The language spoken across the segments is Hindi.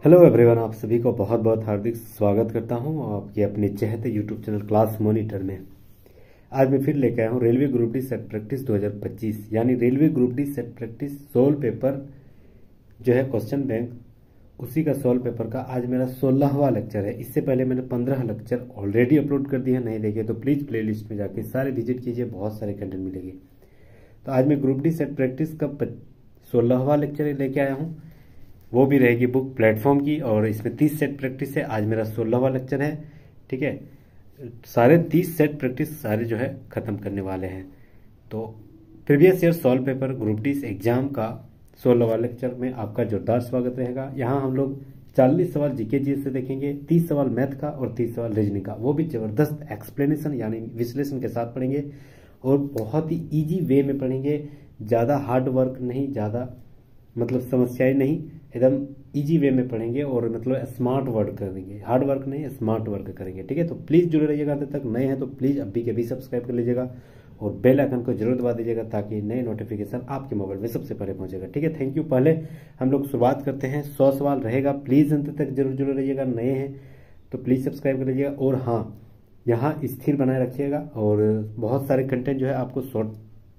हेलो एवरीवन, आप सभी को बहुत बहुत हार्दिक स्वागत करता हूं आपके अपने चहेते यूट्यूब चैनल क्लास मॉनिटर में। आज मैं फिर लेकर आया हूं railway group D set practice 2025 यानी railway group D set practice solve paper जो है क्वेश्चन बैंक, उसी का सोल्व पेपर का आज मेरा 16वां लेक्चर है। इससे पहले मैंने 15 लेक्चर ऑलरेडी अपलोड कर दिए हैं, नहीं देखे तो प्लीज़ प्ले लिस्ट में जाके सारे विजिट कीजिए, बहुत सारे कंटेंट मिलेंगे। तो आज मैं ग्रुप डी सेट प्रैक्टिस का 16वां लेक्चर लेके आया हूँ, वो भी रहेगी बुक प्लेटफॉर्म की, और इसमें 30 सेट प्रैक्टिस है। आज मेरा 16वां लेक्चर है, ठीक है। सारे 30 सेट प्रैक्टिस सारे जो है ख़त्म करने वाले हैं। तो previous year solve paper group D exam का 16वां लेक्चर में आपका जोरदार स्वागत रहेगा। यहाँ हम लोग 40 सवाल जीके जी से देखेंगे, 30 सवाल मैथ का और 30 सवाल रीजनिंग का, वो भी ज़बरदस्त एक्सप्लेनेशन यानी विश्लेषण के साथ पढ़ेंगे और बहुत ही ईजी वे में पढ़ेंगे। ज़्यादा हार्ड वर्क नहीं, ज़्यादा मतलब समस्याएं नहीं, एकदम इजी वे में पढ़ेंगे और मतलब स्मार्ट वर्क करेंगे, हार्ड वर्क नहीं स्मार्ट वर्क करेंगे, ठीक है। तो प्लीज़ जुड़े रहिएगा, अंत तक नए हैं तो प्लीज़ अभी के भी सब्सक्राइब कर लीजिएगा और बेल आइकन को जरूर दबा दीजिएगा ताकि नए नोटिफिकेशन आपके मोबाइल में सबसे पहले पहुंचेगा, ठीक है। Thank you. पहले हम लोग शुरुआत करते हैं, 100 सवाल रहेगा, प्लीज़ अंत तक जरूर जुड़े रहिएगा। नए हैं तो प्लीज़ सब्सक्राइब कर लीजिएगा और हाँ, यहाँ स्थिर बनाए रखिएगा और बहुत सारे कंटेंट जो है आपको शॉर्ट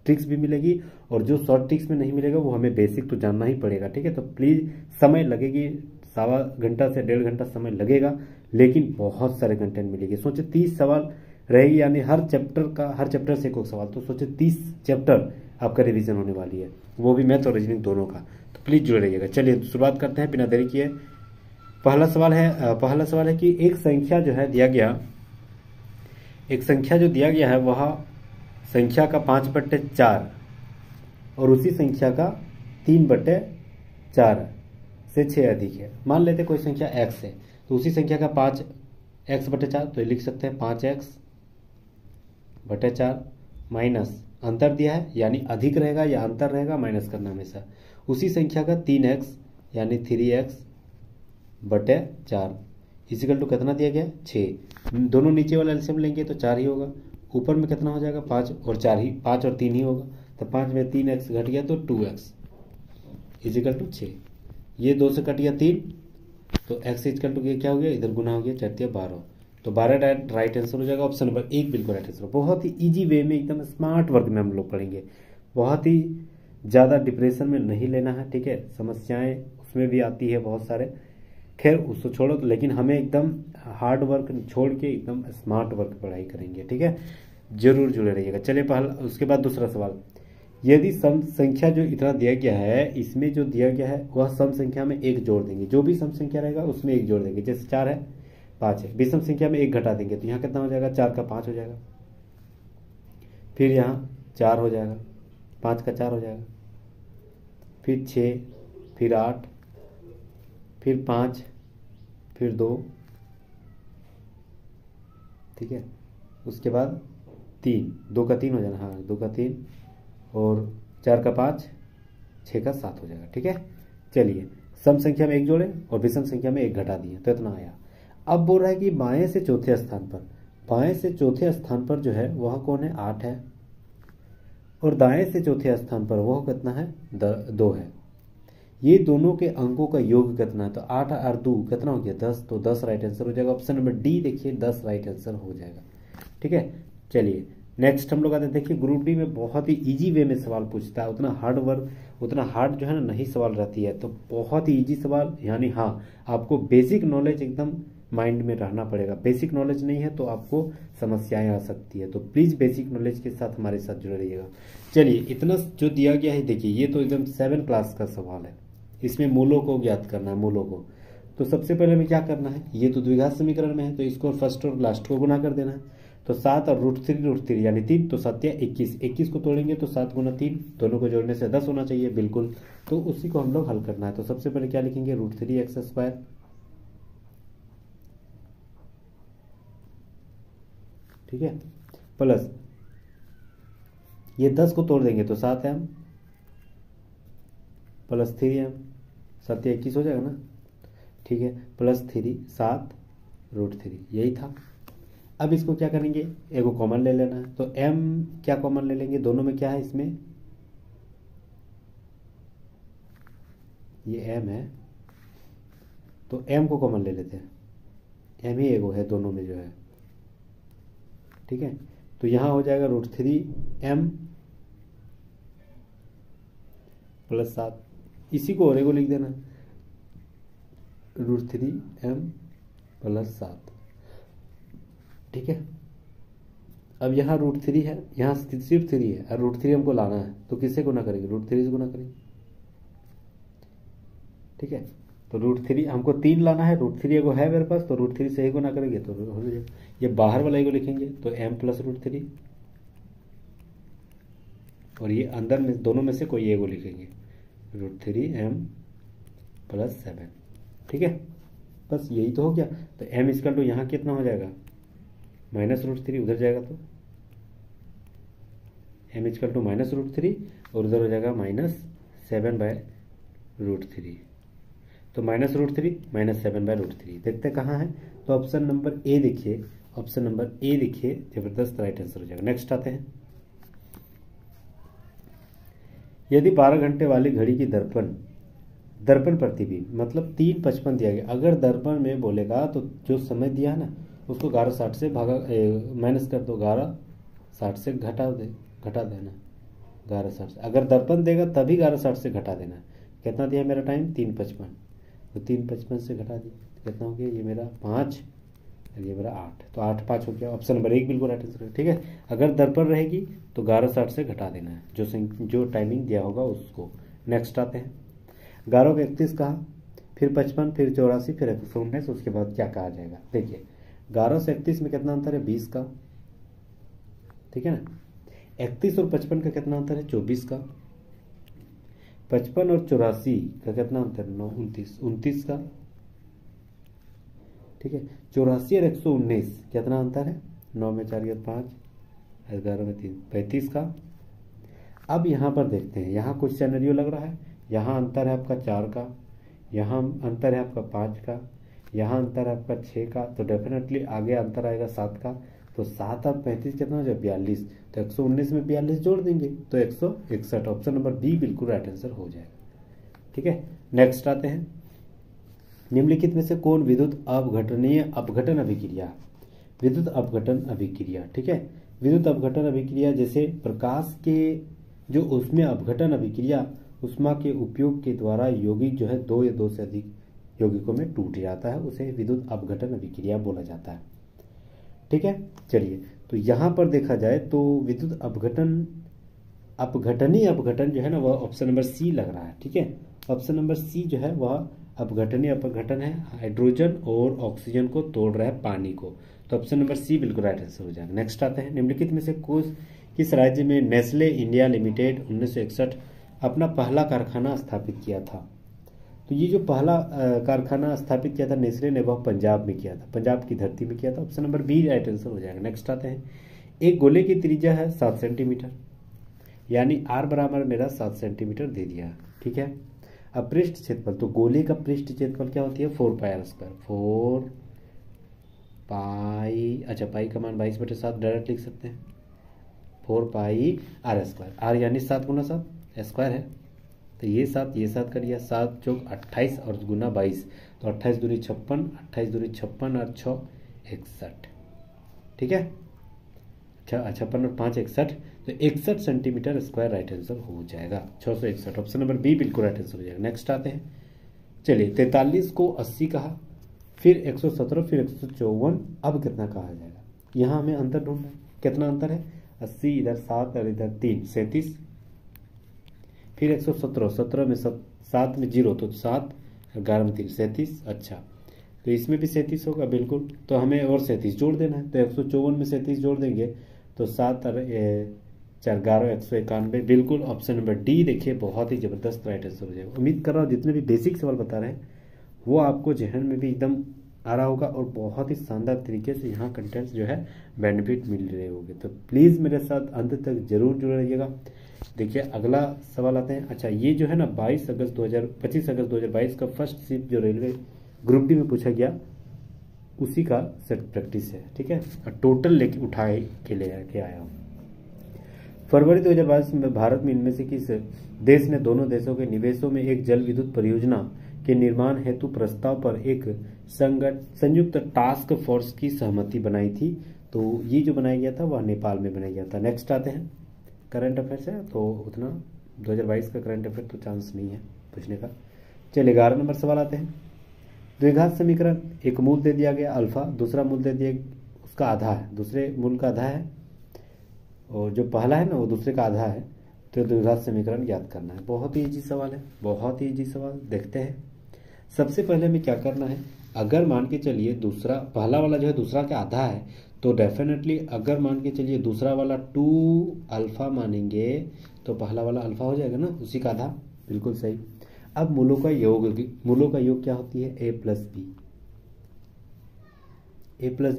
ट्रिक्स भी मिलेगी, और जो शॉर्ट ट्रिक्स में नहीं मिलेगा वो हमें बेसिक तो जानना ही पड़ेगा, ठीक है। तो प्लीज़ समय लगेगी, 1.25 घंटा से 1.5 घंटा समय लगेगा, लेकिन बहुत सारे कंटेंट मिलेगी। सोचे 30 सवाल रहेगी यानी हर चैप्टर से एक सवाल, तो सोचे 30 चैप्टर आपका रिवीजन होने वाली है, वो भी मैथ और रीजनिंग दोनों का। तो प्लीज़ जुड़े रहिएगा। चलिए शुरुआत करते हैं बिना देरी किए। पहला सवाल है कि एक संख्या जो है दिया गया है वह संख्या का 5/4 और उसी संख्या का 3/4 से 6 अधिक है। मान लेते कोई संख्या x है, तो उसी संख्या का 5x/4, तो लिख सकते हैं 5x/4 माइनस अंतर दिया है यानी अधिक रहेगा या अंतर रहेगा, माइनस करना हमेशा। उसी संख्या का 3x यानी 3x/4 इजिकल टू कितना दिया गया 6। दोनों नीचे वाला एलसीएम लेंगे तो 4 ही होगा, ऊपर में कितना हो जाएगा 5 और 3 ही होगा, तो 5 में 3x घट गया तो 2x इजिकल टू 6। ये 2 से कट गया 3, तो x इजिकल टू क्या हो गया, इधर गुना हो गया 4×12, तो 12 राइट आंसर हो जाएगा। ऑप्शन नंबर 1 बिल्कुल राइट आंसर। बहुत ही इजी वे में एकदम स्मार्ट वर्क में हम लोग पढ़ेंगे, बहुत ही ज़्यादा डिप्रेशन में नहीं लेना है, ठीक है। समस्याएं उसमें भी आती है बहुत सारे, खैर उसको छोड़ो, तो लेकिन हमें एकदम हार्ड वर्क छोड़ के एकदम स्मार्ट वर्क पढ़ाई करेंगे, ठीक है। जरूर जुड़े रहिएगा। चलिए उसके बाद दूसरा सवाल, यदि सम संख्या जो इतना दिया गया है, इसमें जो दिया गया है वह सम संख्या में 1 जोड़ देंगे। जो भी सम संख्या रहेगा उसमें 1 जोड़ देंगे, जैसे 4 है 5 है, विषम संख्या में 1 घटा देंगे तो यहाँ कितना हो जाएगा, 4 का 5 हो जाएगा, फिर यहाँ 4 हो जाएगा, 5 का 4 हो जाएगा, फिर 6, फिर 8, फिर 5, फिर 2, ठीक है। उसके बाद 3, 2 का 3 हो जाना, हाँ 2 का 3, और 4 का 5, 6 का 7 हो जाएगा, ठीक है। चलिए सम संख्या में 1 जोड़े और विषम संख्या में 1 घटा दिए तो इतना आया। अब बोल रहा है कि बाएं से चौथे स्थान पर जो है वह कौन है, 8 है, और दाएं से चौथे स्थान पर वह कितना है, 2 है। ये दोनों के अंकों का योग कितना है, तो 8 और 2 कितना हो गया 10, तो 10 राइट आंसर हो जाएगा। ऑप्शन नंबर डी देखिए 10 राइट आंसर हो जाएगा, ठीक है। चलिए नेक्स्ट हम लोग आते हैं, देखिए ग्रुप डी में बहुत ही इजी वे में सवाल पूछता है, उतना हार्ड जो है ना नहीं सवाल रहती है, तो बहुत ही इजी सवाल, यानी हाँ आपको बेसिक नॉलेज एकदम माइंड में रहना पड़ेगा। बेसिक नॉलेज नहीं है तो आपको समस्याएं आ सकती है, तो प्लीज़ बेसिक नॉलेज के साथ हमारे साथ जुड़े रहिएगा। चलिए इतना जो दिया गया है, देखिए ये तो एकदम 7 क्लास का सवाल है, इसमें मूलों को ज्ञात करना है, मूलों को। तो सबसे पहले हमें क्या करना है, ये तो द्विघात समीकरण में है तो इसको फर्स्ट और लास्ट को गुना कर देना है, तो 7 और √3 यानी 3, तो 7 या 21 को तोड़ेंगे तो 7 × 3 दोनों को जोड़ने से 10 होना चाहिए बिल्कुल, तो उसी को हम लोग हल करना है। तो सबसे पहले क्या लिखेंगे, √3x², ठीक है, प्लस ये 10 को तोड़ देंगे तो 7m प्लस 3m, 7 या 21 हो जाएगा ना, ठीक है, प्लस 3 7 √3 यही था। अब इसको क्या करेंगे, एगो कॉमन ले लेना है, तो m क्या कॉमन ले लेंगे, दोनों में क्या है, इसमें ये m है तो एम को कॉमन ले लेते हैं, एम ही एगो है दोनों में जो है, ठीक है। तो यहाँ हो जाएगा √3m प्लस 7, इसी को और एगो लिख देना, √3m प्लस 7, ठीक है। अब यहाँ √3 है, यहाँ सिर्फ 3 है और √3 हमको लाना है, तो किससे गुना करेंगे, √3 से गुना करेंगे, ठीक है। तो √3 हमको 3 लाना है, √3 एगो है मेरे पास, तो √3 से ही गुना करेंगे तो हो जाएगा। ये बाहर वाला एगो लिखेंगे तो m प्लस √3, और ये अंदर में दोनों में से कोई एगो लिखेंगे, √3m प्लस 7, ठीक है। बस यही तो हो गया। तो m इक्वल टू यहाँ कितना हो जाएगा, -√3, उधर जाएगा तो m इक्वल टू -√3 और उधर हो जाएगा -7/√3, तो -√3 -7/√3। देखते कहाँ है, तो ऑप्शन नंबर ए देखिए, ऑप्शन नंबर ए देखिए, जबरदस्त राइट आंसर हो जाएगा। नेक्स्ट आते हैं, यदि 12 घंटे वाली घड़ी की दर्पण प्रतिबिंब मतलब 3:55 दिया गया, अगर दर्पण में बोलेगा तो जो समय दिया है ना उसको 11:60 से माइनस कर दो, 11:60 से घटा देना, 11:60 से। अगर दर्पण देगा तभी 11:60 से घटा देना। कितना दिया मेरा टाइम, 3:55, तो 3:55 से घटा दिया, कितना हो गया, ये मेरा 5 और ये मेरा 8, तो 8/5 हो गया। ऑप्शन नंबर 1 बिल्कुल राइट आंसर है, ठीक है। अगर दर्पण रहेगी तो 11:60 से घटा देना है, जो टाइमिंग दिया होगा उसको। नेक्स्ट आते हैं, 11 को 31 कहा, फिर 55, फिर 84, फिर 119, उसके बाद क्या कहा जाएगा। देखिए 11 से 31 में कितना अंतर है, 20 का, ठीक है ना। 31 और 55 का कितना अंतर है, 24 का। 55 और 84 का कितना अंतर है, 29 का, ठीक है। 84 और 119 कितना अंतर है, 9 में 4 गया 5, 11 में 3, 35 का। अब यहाँ पर देखते हैं, यहाँ कुछ सिनेरियो लग रहा है, यहाँ अंतर है आपका 4 का, यहाँ अंतर है आपका 5 का, यहाँ अंतर है आपका 6 का, तो डेफिनेटली आगे अंतर आएगा 7 का। तो 7 और 35 कितना हो जाए, 42, तो 119 में 42 जोड़ देंगे तो 161। ऑप्शन नंबर बी बिल्कुल राइट आंसर हो जाएगा, ठीक है। नेक्स्ट आते हैं, निम्नलिखित में से कौन विद्युत अपघटन अभिक्रिया, विद्युत अपघटन अभिक्रिया, ठीक है। विद्युत अपघटन अभिक्रिया जैसे प्रकाश के जो उसमें अपघटन अभिक्रिया उष्मा के उपयोग के द्वारा यौगिक जो है 2 या 2 से अधिक यौगिकों में टूट जाता है, उसे विद्युत अपघटन अभिक्रिया बोला जाता है, ठीक है। चलिए, तो यहाँ पर देखा जाए तो विद्युत अपघटनी अपघटन जो है ना वह ऑप्शन नंबर सी लग रहा है, ठीक है। ऑप्शन नंबर सी जो है वह अपघटनी अपघटन है, हाइड्रोजन और ऑक्सीजन को तोड़ रहा है पानी को, तो ऑप्शन नंबर सी बिल्कुल राइट आंसर हो जाएगा। नेक्स्ट आते हैं, निम्नलिखित में से किस राज्य में नेस्ले इंडिया लिमिटेड 1961 अपना पहला कारखाना स्थापित किया था। तो ये जो पहला कारखाना स्थापित किया था नेस्ले ने, वह पंजाब में किया था, पंजाब की धरती में किया था। Option number B right answer हो जाएगा। नेक्स्ट आते हैं, एक गोले की त्रिज्या है 7 सेंटीमीटर, यानी आर बराबर मेरा 7 सेंटीमीटर दे दिया, ठीक है। अब पृष्ठ क्षेत्रफल, तो गोले का पृष्ठ क्षेत्रफल क्या होती है, 4πr², 4 पाई, अच्छा पाई का मान 22/7 डायरेक्ट लिख सकते हैं, 4πr², आर यानी 7 × 7 स्क्वायर है, तो ये 7 कर दिया, 7 चौक 28 और गुना 22, तो 28 दूनी 56, 28 दूनी 56 और 6 61, ठीक है। 56 और 5 61, तो 61 सेंटीमीटर स्क्वायर राइट आंसर हो जाएगा, 661। ऑप्शन नंबर बी बिल्कुल राइट आंसर हो जाएगा। नेक्स्ट आते हैं, चलिए 43 को 80 कहा, फिर 117, फिर 154, अब कितना कहा जाएगा। यहाँ हमें अंतर ढूंढना है, कितना अंतर है, 80 इधर 7 और इधर 3, 37, फिर 117, 17 में 7 में 0, तो 7, 11 में 3, 37, अच्छा तो इसमें भी 37 होगा बिल्कुल, तो हमें और 37 जोड़ देना है, तो 154 में 37 जोड़ देंगे तो 7 और 4, 11, 191, बिल्कुल ऑप्शन नंबर डी देखिए बहुत ही जबरदस्त राइट आंसर हो जाएगा। उम्मीद कर रहा हूँ जितने भी बेसिक सवाल बता रहे हैं वो आपको जहन में भी एकदम आ रहा होगा और बहुत ही शानदार तरीके से यहाँ कंटेंट्स जो है बेनिफिट मिल रहे होंगे। तो प्लीज़ मेरे साथ अंत तक जरूर जुड़े रहिएगा। देखिए अगला सवाल आते हैं, अच्छा ये जो है ना 25 अगस्त 2022 का फर्स्ट शिफ्ट जो रेलवे ग्रुप डी में पूछा गया उसी का सेट प्रैक्टिस है, ठीक है, और टोटल लेके उठाए के ले आया हूँ। फरवरी 2022 में भारत में इनमें से किस देश ने दोनों देशों के निवेशों में एक जल विद्युत परियोजना के निर्माण हेतु प्रस्ताव पर एक संयुक्त टास्क फोर्स की सहमति बनाई थी। तो ये जो बनाया गया था वह नेपाल में बनाया गया था। नेक्स्ट आते हैं, करंट अफेयर्स है तो उतना 2022 का करंट अफेयर तो चांस नहीं है पूछने का। चलिए 11 नंबर सवाल आते हैं। द्विघात समीकरण, एक मूल दे दिया गया अल्फा, दूसरा मूल दे दिया उसका आधा है, दूसरे मूल का आधा है और जो पहला है ना वो दूसरे का आधा है। तो द्विघात समीकरण ज्ञात करना है। बहुत ही इजी सवाल है, बहुत ही इजी सवाल। देखते हैं सबसे पहले हमें क्या करना है। अगर मान के चलिए दूसरा पहला वाला जो है दूसरा का आधा है तो डेफिनेटली अगर मान के चलिए दूसरा वाला 2 अल्फा मानेंगे तो पहला वाला अल्फा हो जाएगा ना, उसी का आधा। बिल्कुल सही। अब मूलों का योग क्या होती है, a प्लस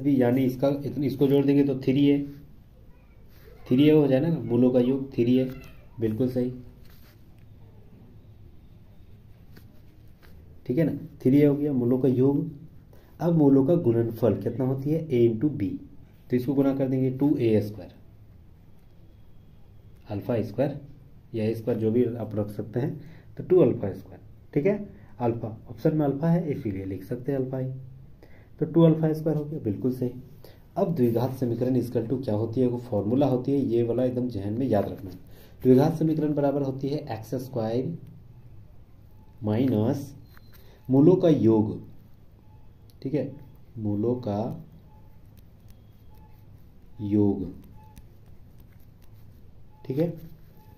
बी, यानी इसको जोड़ देंगे तो 3a हो जाए ना, मूलों का योग 3a। बिल्कुल सही, ठीक है ना, 3a हो गया मूलों का योग। अब मूलों का गुणनफल कितना होती है, a इंटू बी, तो इसको गुना कर देंगे 2a² अल्फा स्क्वायर या a स्क्वायर जो भी आप रख सकते हैं, तो 2 अल्फा स्क्वायर। ठीक है, अल्फा ऑप्शन में अल्फा है इसीलिए लिख सकते हैं अल्फा ही, तो 2 अल्फा स्क्वायर हो गया। बिल्कुल सही। अब द्विघात समीकरण इक्वल टू क्या होती है, वो फॉर्मूला होती है, ये वाला एकदम जहन में याद रखना है। द्विघात समीकरण बराबर होती है x² माइनस मूलों का योग, ठीक है, मूलों का योग, ठीक है,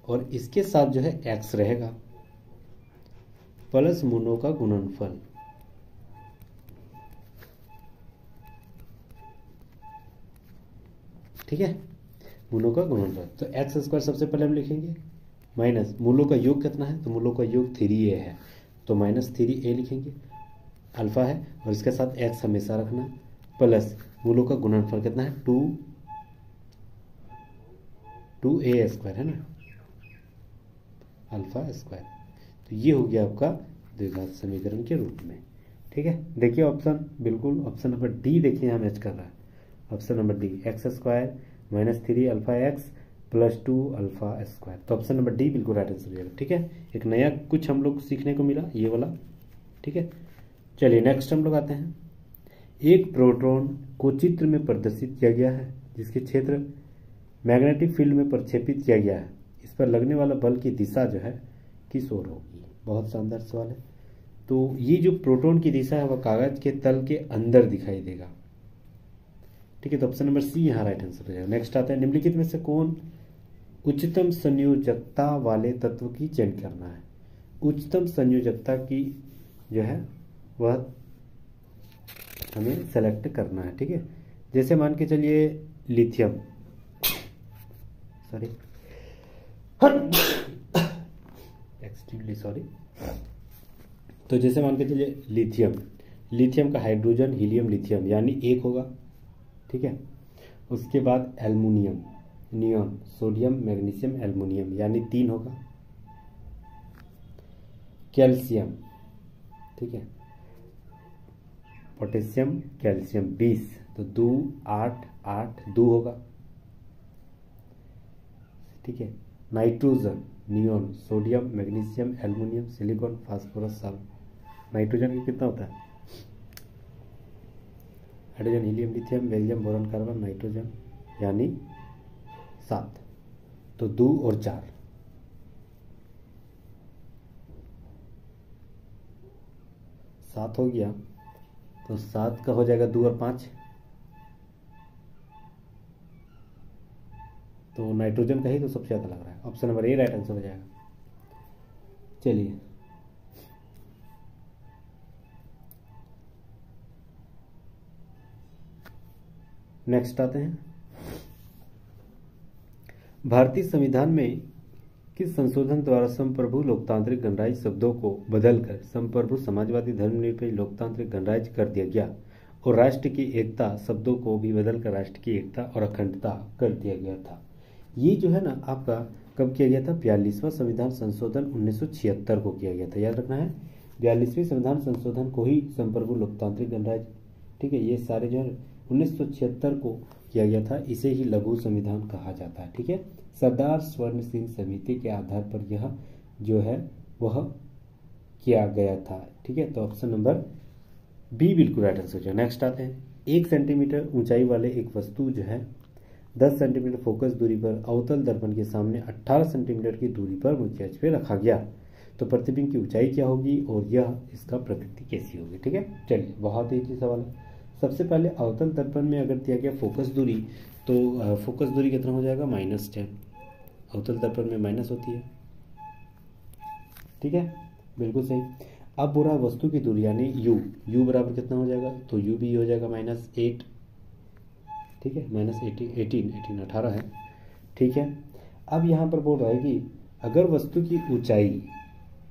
और इसके साथ जो है x रहेगा प्लस मूलों का गुणनफल, ठीक है, मूलों का गुणनफल। तो x² सबसे पहले हम लिखेंगे माइनस मूलों का योग कितना है, तो मूलों का योग 3a है तो -3a लिखेंगे, अल्फा है और इसके साथ x हमेशा रखना, प्लस मूलों का गुणनफल कितना है 2a² है ना, अल्फा स्क्वायर। तो ये हो गया आपका द्विघात समीकरण के रूप में। ठीक है, देखिए ऑप्शन, बिल्कुल ऑप्शन नंबर डी देखिए यहाँ मैच कर रहा है। Option number D x² minus 3 alpha x plus 2 alpha square, तो ऑप्शन नंबर डी बिल्कुल राइट आंसर हो जाएगा। ठीक है, एक नया कुछ हम लोग सीखने को मिला ये वाला। ठीक है, चलिए नेक्स्ट हम लोग आते हैं। एक प्रोटॉन को चित्र में प्रदर्शित किया गया है जिसके क्षेत्र मैग्नेटिक फील्ड में प्रक्षेपित किया गया है, इस पर लगने वाला बल की दिशा जो है किस ओर होगी। बहुत शानदार सवाल है। तो ये जो प्रोटॉन की दिशा है वह कागज के तल के अंदर दिखाई देगा। ठीक है, तो ऑप्शन नंबर सी यहाँ राइट आंसर हो जाएगा। नेक्स्ट आता है, निम्नलिखित में से कौन उच्चतम संयोजकता वाले तत्व की चयन करना है। उच्चतम संयोजकता की जो है वह हमें सेलेक्ट करना है। ठीक है, जैसे मान के चलिए लिथियम, सॉरी एक्सट्रीमली सॉरी, तो जैसे मान के चलिए लिथियम का हाइड्रोजन हीलियम लिथियम यानी 1 होगा। ठीक है, उसके बाद aluminium neon sodium magnesium aluminium यानी 3 होगा। कैल्शियम, ठीक है, पोटेशियम कैल्शियम 20, तो 2 8 8 2 होगा। ठीक है, nitrogen neon sodium magnesium aluminium silicon phosphorus sulphur, nitrogen का कितना होता है, hydrogen helium lithium beryllium boron carbon nitrogen यानी 7, तो 2 और 4, 7 हो गया, तो 7 का हो जाएगा 2 और 5, तो नाइट्रोजन का ही तो सबसे ज़्यादा लग रहा है। Option number A right answer हो जाएगा। चलिए नेक्स्ट आते हैं, भारतीय संविधान में किस संशोधन द्वारा संप्रभु लोकतांत्रिक गणराज्य शब्दों को बदलकर संप्रभु समाजवादी धर्मनिरपेक्ष लोकतांत्रिक गणराज्य कर दिया गया और राष्ट्र की एकता शब्दों को भी बदलकर राष्ट्र की एकता और अखंडता कर दिया गया था। ये जो है ना आपका कब किया गया था, 42वां संविधान संशोधन 1976 को किया गया था। याद रखना है 42वें संविधान संशोधन को ही संप्रभु लोकतांत्रिक गणराज्य, ठीक है, ये सारे जो है 1976 को किया गया था। इसे ही लघु संविधान कहा जाता है। ठीक है, सरदार स्वर्ण सिंह समिति के आधार पर यह जो है वह किया गया था। ठीक है, तो ऑप्शन नंबर बी बिल्कुल राइट आंसर हो जाएगा। नेक्स्ट आते हैं, 1 सेंटीमीटर ऊंचाई वाले एक वस्तु जो है 10 सेंटीमीटर फोकस दूरी पर अवतल दर्पण के सामने 18 सेंटीमीटर की दूरी पर मुख्य अक्ष पे रखा गया, तो प्रतिबिंब की ऊंचाई क्या होगी और यह इसका प्रकृति कैसी होगी। ठीक है, चलिए बहुत ही अच्छी सवाल है। सबसे पहले अवतल दर्पण में अगर दिया गया फोकस दूरी, तो फोकस दूरी कितना हो जाएगा -10। अवतल दर्पण में माइनस होती है। ठीक है, बिल्कुल सही। अब बोल रहा है वस्तु की दूरी यानी u बराबर कितना हो जाएगा, तो u भी हो जाएगा -8। ठीक है, -18 18 है। ठीक है, अब यहाँ पर बोल रहा है कि अगर वस्तु की ऊंचाई,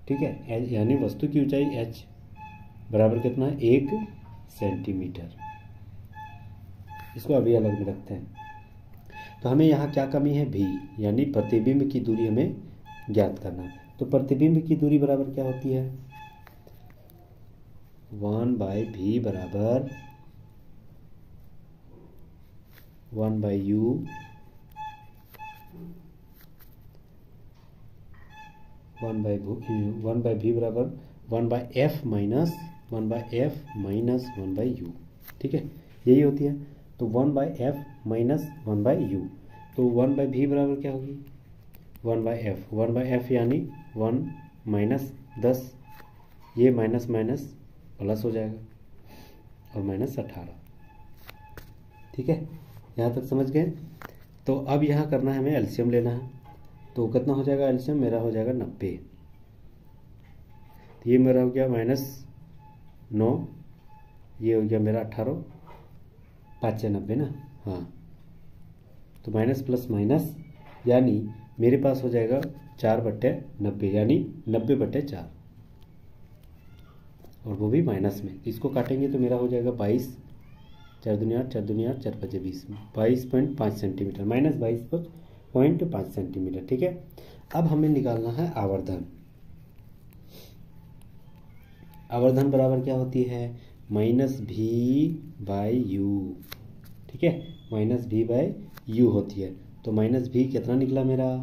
ठीक है, यानी वस्तु की ऊंचाई h बराबर कितना है 1 सेंटीमीटर, इसको अभी अलग में रखते हैं, तो हमें यहाँ क्या कमी है v, यानी प्रतिबिंब की दूरी हमें ज्ञात करना है। तो प्रतिबिंब की दूरी बराबर क्या होती है 1/v बराबर 1/u 1/v बराबर 1/f माइनस 1/u। ठीक है, यही होती है। तो 1/f माइनस 1/u, तो 1/v बराबर क्या होगी 1/f यानी 1 - 10, ये माइनस माइनस प्लस हो जाएगा और -18। ठीक है, यहाँ तक समझ गए। तो अब यहाँ करना है हमें एलसीएम लेना है, तो कितना हो जाएगा एलसीएम मेरा हो जाएगा 90। तो ये मेरा हो गया -9, ये हो गया मेरा 18, 5 - 90 ना, हाँ, तो माइनस प्लस माइनस यानी मेरे पास हो जाएगा 4/90 यानी 90/4, और वो भी माइनस में। इसको काटेंगे तो मेरा हो जाएगा 22, 4 दूनी 8, 4 दूनी 8, 4 5 20, 22.5 सेंटीमीटर, -22.5 सेंटीमीटर। ठीक है, अब हमें निकालना है आवर्धन। आवर्धन बराबर क्या होती है -v/u। ठीक है, -v/u होती है। तो -v कितना निकला मेरा,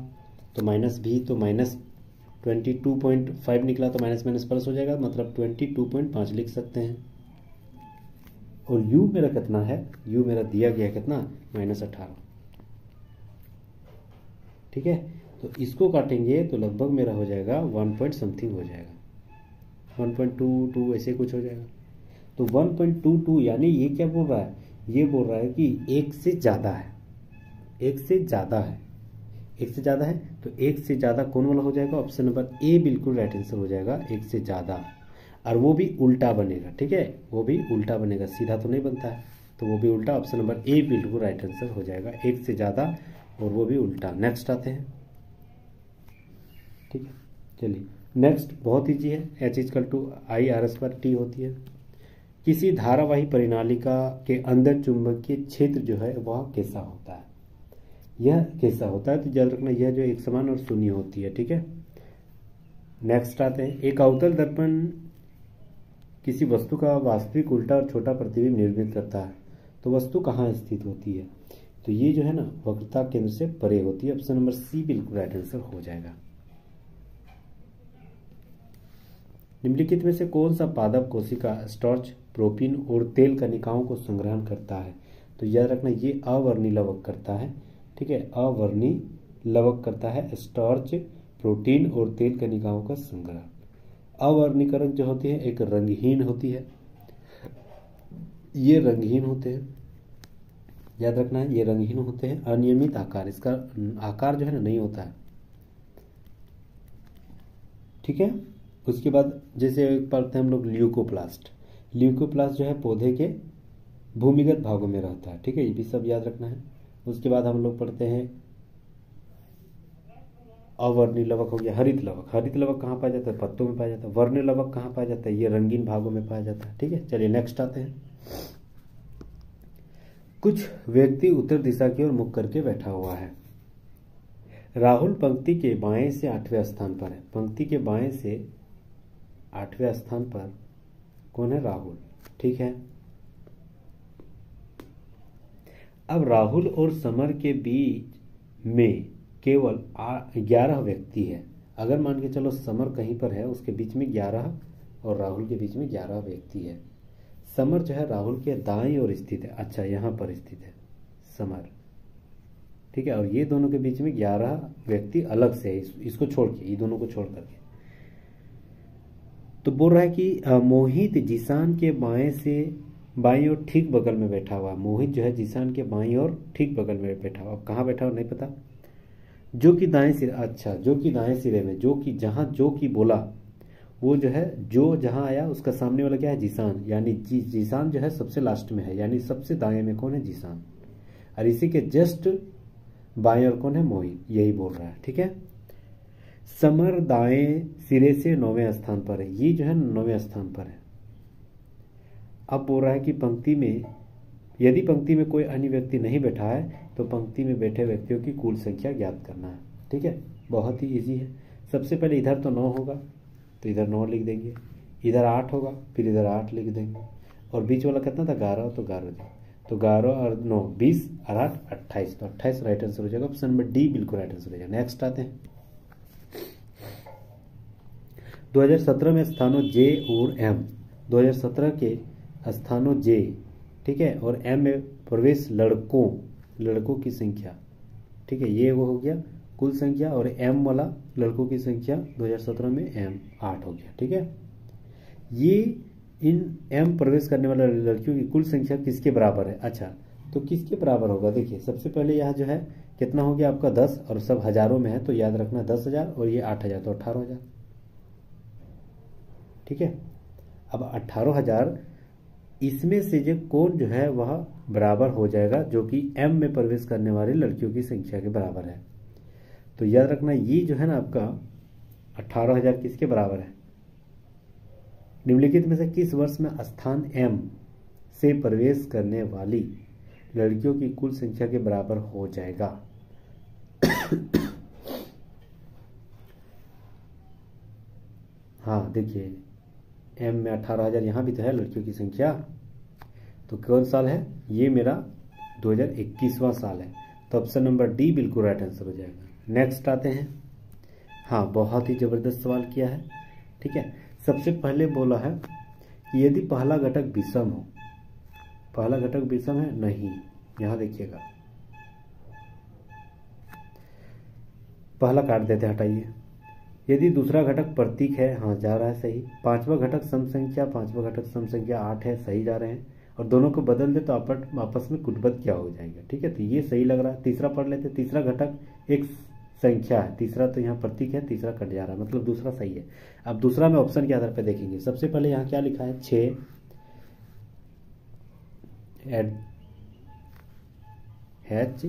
तो -v तो -22.5 निकला, तो माइनस माइनस प्लस हो जाएगा, मतलब 22.5 लिख सकते हैं। और u मेरा कितना है, u मेरा दिया गया कितना -18। ठीक है, तो इसको काटेंगे तो लगभग मेरा हो जाएगा 1 पॉइंट समथिंग हो जाएगा, 1.22 ऐसे कुछ हो जाएगा। तो 1.22 यानी ये क्या बोल रहा है, ये बोल रहा है कि 1 से ज़्यादा है, 1 से ज़्यादा है, 1 से ज़्यादा है। तो 1 से ज़्यादा कौन वाला हो जाएगा, ऑप्शन नंबर ए बिल्कुल राइट आंसर हो जाएगा, 1 से ज़्यादा, और वो भी उल्टा बनेगा। ठीक है, वो भी उल्टा बनेगा, सीधा तो नहीं बनता है, तो वो भी उल्टा। ऑप्शन नंबर ए बिल्कुल राइट आंसर हो जाएगा, 1 से ज़्यादा और वो भी उल्टा। नेक्स्ट आते हैं। ठीक है, चलिए नेक्स्ट बहुत ईजी है, H=I/r² होती है। किसी धारावाही परिनालिका के अंदर चुंबकीय क्षेत्र जो है वह कैसा होता है, यह कैसा होता है, तो याद रखना यह जो एक समान और शून्य होती है। ठीक है, नेक्स्ट आते हैं, एक अवतल दर्पण किसी वस्तु का वास्तविक उल्टा और छोटा प्रतिबिंब निर्मित करता है, तो वस्तु कहाँ स्थित होती है, तो ये जो है ना वक्रता केंद्र से परे होती है। ऑप्शन नंबर सी बिल्कुल राइट आंसर हो जाएगा। निम्नलिखित में से कौन सा पादप कोशिका स्टार्च, प्रोटीन और तेल कणिकाओं को संग्रहण करता है, तो याद रखना ये अवर्णी लवक करता है। ठीक है, अवर्णी लवक करता है स्टार्च, प्रोटीन और तेल कणिकाओं का संग्रह। अवर्णीकरण जो होती है एक रंगहीन होती है, ये रंगहीन होते हैं, याद रखना है ये रंगहीन होते हैं। अनियमित आकार, इसका आकार जो है ना नहीं होता है। ठीक है, उसके बाद जैसे पढ़ते हैं हम लोग ल्यूकोप्लास्ट, ल्यूकोप्लास्ट जो है पौधे के भूमिगत भागों में रहता है। ठीक है, ये भी सब याद रखना है। उसके बाद हम लोग पढ़ते हैं अवर्णी लवक हो गया हरित लवक। हरित लवक कहाँ पाया जाता है, पत्तों में पाया जाता है। वर्ण लवक कहाँ पाया जाता है, ये रंगीन भागों में पाया जाता है। ठीक है, चलिए नेक्स्ट आते हैं। कुछ व्यक्ति उत्तर दिशा की ओर मुख करके बैठा हुआ है। राहुल पंक्ति के बाएं से 8वें स्थान पर है। पंक्ति के बाएं से 8वें स्थान पर कौन है, राहुल। ठीक है, अब राहुल और समर के बीच में केवल 11 व्यक्ति है। अगर मान के चलो समर कहीं पर है, उसके बीच में 11 और राहुल के बीच में 11 व्यक्ति है। समर जो है राहुल के दाएं ओर स्थित है, अच्छा यहाँ पर स्थित है समर, ठीक है। और ये दोनों के बीच में 11 व्यक्ति अलग से है, इसको छोड़ के, ये दोनों को छोड़ करके। तो बोल रहा है कि मोहित जीशान के बाएं से बाईं ओर ठीक बगल में बैठा हुआ। मोहित जो है जीशान के बाईं ओर ठीक बगल में बैठा हुआ। अब कहाँ बैठा हुआ नहीं पता। जो कि दाएं सिरे, अच्छा जो कि दाएं सिरे में, जो कि जहाँ जो कि बोला वो जो है, जो जहाँ आया उसका सामने वाला क्या है, जीशान, यानी जीशान जो है सबसे लास्ट में है, यानी सबसे दाएं में कौन है, जीशान। और इसी के जस्ट बाएं ओर कौन है, मोहित, यही बोल रहा है, ठीक है। समर दाएं सिरे से 9वें स्थान पर है, ये जो है 9वें स्थान पर है। अब बोल रहा है कि पंक्ति में, यदि पंक्ति में कोई अन्य व्यक्ति नहीं बैठा है तो पंक्ति में बैठे व्यक्तियों की कुल संख्या ज्ञात करना है, ठीक है। बहुत ही इजी है। सबसे पहले इधर तो 9 होगा तो इधर 9 लिख देंगे, इधर 8 होगा फिर इधर 8 लिख देंगे, और बीच वाला कितना था 11, तो 11 देंगे। तो 11 और 9 20 और 8 28, तो 28 राइट आंसर हो जाएगा। ऑप्शन नंबर डी बिल्कुल राइट आंसर हो जाएगा। नेक्स्ट आते हैं 2017 में स्थानों जे और एम, 2017 के स्थानों जे, ठीक है, और एम में प्रवेश लड़कों की संख्या, ठीक है, ये वो हो गया कुल संख्या, और एम वाला लड़कों की संख्या 2017 में एम 8 हो गया, ठीक है। ये इन एम प्रवेश करने वाले लड़कियों की कुल संख्या किसके बराबर है, अच्छा तो किसके बराबर होगा, देखिए सबसे पहले यह जो है कितना हो गया आपका 10, और सब हजारों में है तो याद रखना 10,000, और ये 8,000 तो 18,000, ठीक है। अब 18,000 इसमें से जो कौन जो है वह बराबर हो जाएगा, जो कि एम में प्रवेश करने वाली लड़कियों की संख्या के बराबर है। तो याद रखना ये जो है ना आपका 18,000 किसके बराबर है, निम्नलिखित में से किस वर्ष में स्थान एम से प्रवेश करने वाली लड़कियों की कुल संख्या के बराबर हो जाएगा। हाँ देखिए एम में 18,000, यहाँ भी तो है लड़कियों की संख्या, तो कौन साल है ये, मेरा 2021वां साल है, तो ऑप्शन नंबर डी बिल्कुल राइट आंसर हो जाएगा। नेक्स्ट आते हैं, हाँ बहुत ही ज़बरदस्त सवाल किया है, ठीक है। सबसे पहले बोला है कि यदि पहला घटक विषम हो, पहला घटक विषम है नहीं, यहाँ देखिएगा पहला काट देते हैं, हटाइए। यदि दूसरा घटक प्रतीक है, हाँ जा रहा है सही। पांचवा घटक सम संख्या, पांचवा घटक सम संख्या 8 है, सही जा रहे हैं। और दोनों को बदल दे तो आपस में कुटबत क्या हो जाएगा, ठीक है, तो ये सही लग रहा है। तीसरा पढ़ लेते, तीसरा घटक एक संख्या है, तीसरा तो यहाँ प्रतीक है, तीसरा कट जा रहा है, मतलब दूसरा सही है। अब दूसरा में ऑप्शन के आधार पर देखेंगे। सबसे पहले यहाँ क्या लिखा है 6 H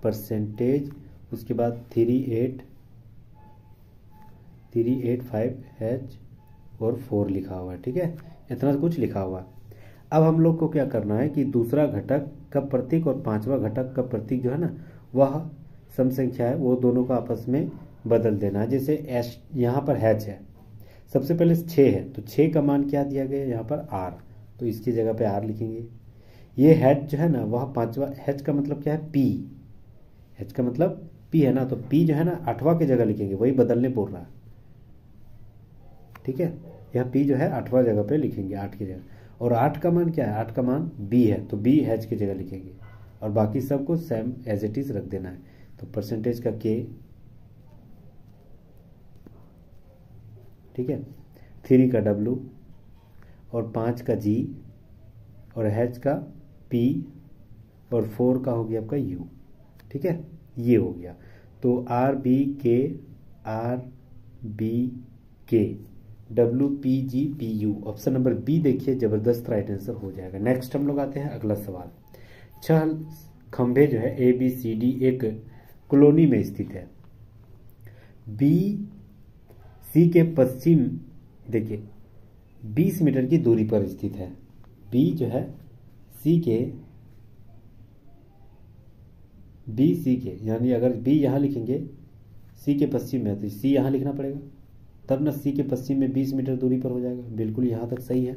परसेंटेज, उसके बाद 385H और 4 लिखा हुआ है, ठीक है, इतना कुछ लिखा हुआ है। अब हम लोग को क्या करना है कि दूसरा घटक का प्रतीक और पांचवा घटक का प्रतीक जो है ना वह सम संख्या है, वो दोनों को आपस में बदल देना है। जैसे एच यहाँ पर हैच है, सबसे पहले 6 है तो 6 का मान क्या दिया गया यहाँ पर R, तो इसकी जगह पे R लिखेंगे। ये हैच जो है ना वह पांचवा, हैच का मतलब क्या है P, हैच का मतलब P है ना, तो P जो है ना 8वां की जगह लिखेंगे, वही बदलने बोल रहा है, ठीक है। यह P जो है 8वां जगह पे लिखेंगे, 8 की जगह। और 8 का मान क्या है, 8 का मान B है तो B हैच की जगह लिखेंगे, और बाकी सबको सेम एज इट इज रख देना है। तो परसेंटेज का K, ठीक है, 3 का W और 5 का G और हैच का P और 4 का हो गया आपका U, ठीक है, ये हो गया। तो RBK WPGPU, option number B देखिए जबरदस्त राइट आंसर हो जाएगा। नेक्स्ट हम लोग आते हैं अगला सवाल। 6 खंभे जो है ABCD एक कॉलोनी में स्थित है। B C के पश्चिम, देखिए 20 मीटर की दूरी पर स्थित है। B जो है C के यानी अगर B यहाँ लिखेंगे C के पश्चिम में तो C यहाँ लिखना पड़ेगा, तब ना C के पश्चिम में 20 मीटर दूरी पर हो जाएगा, बिल्कुल यहाँ तक सही है।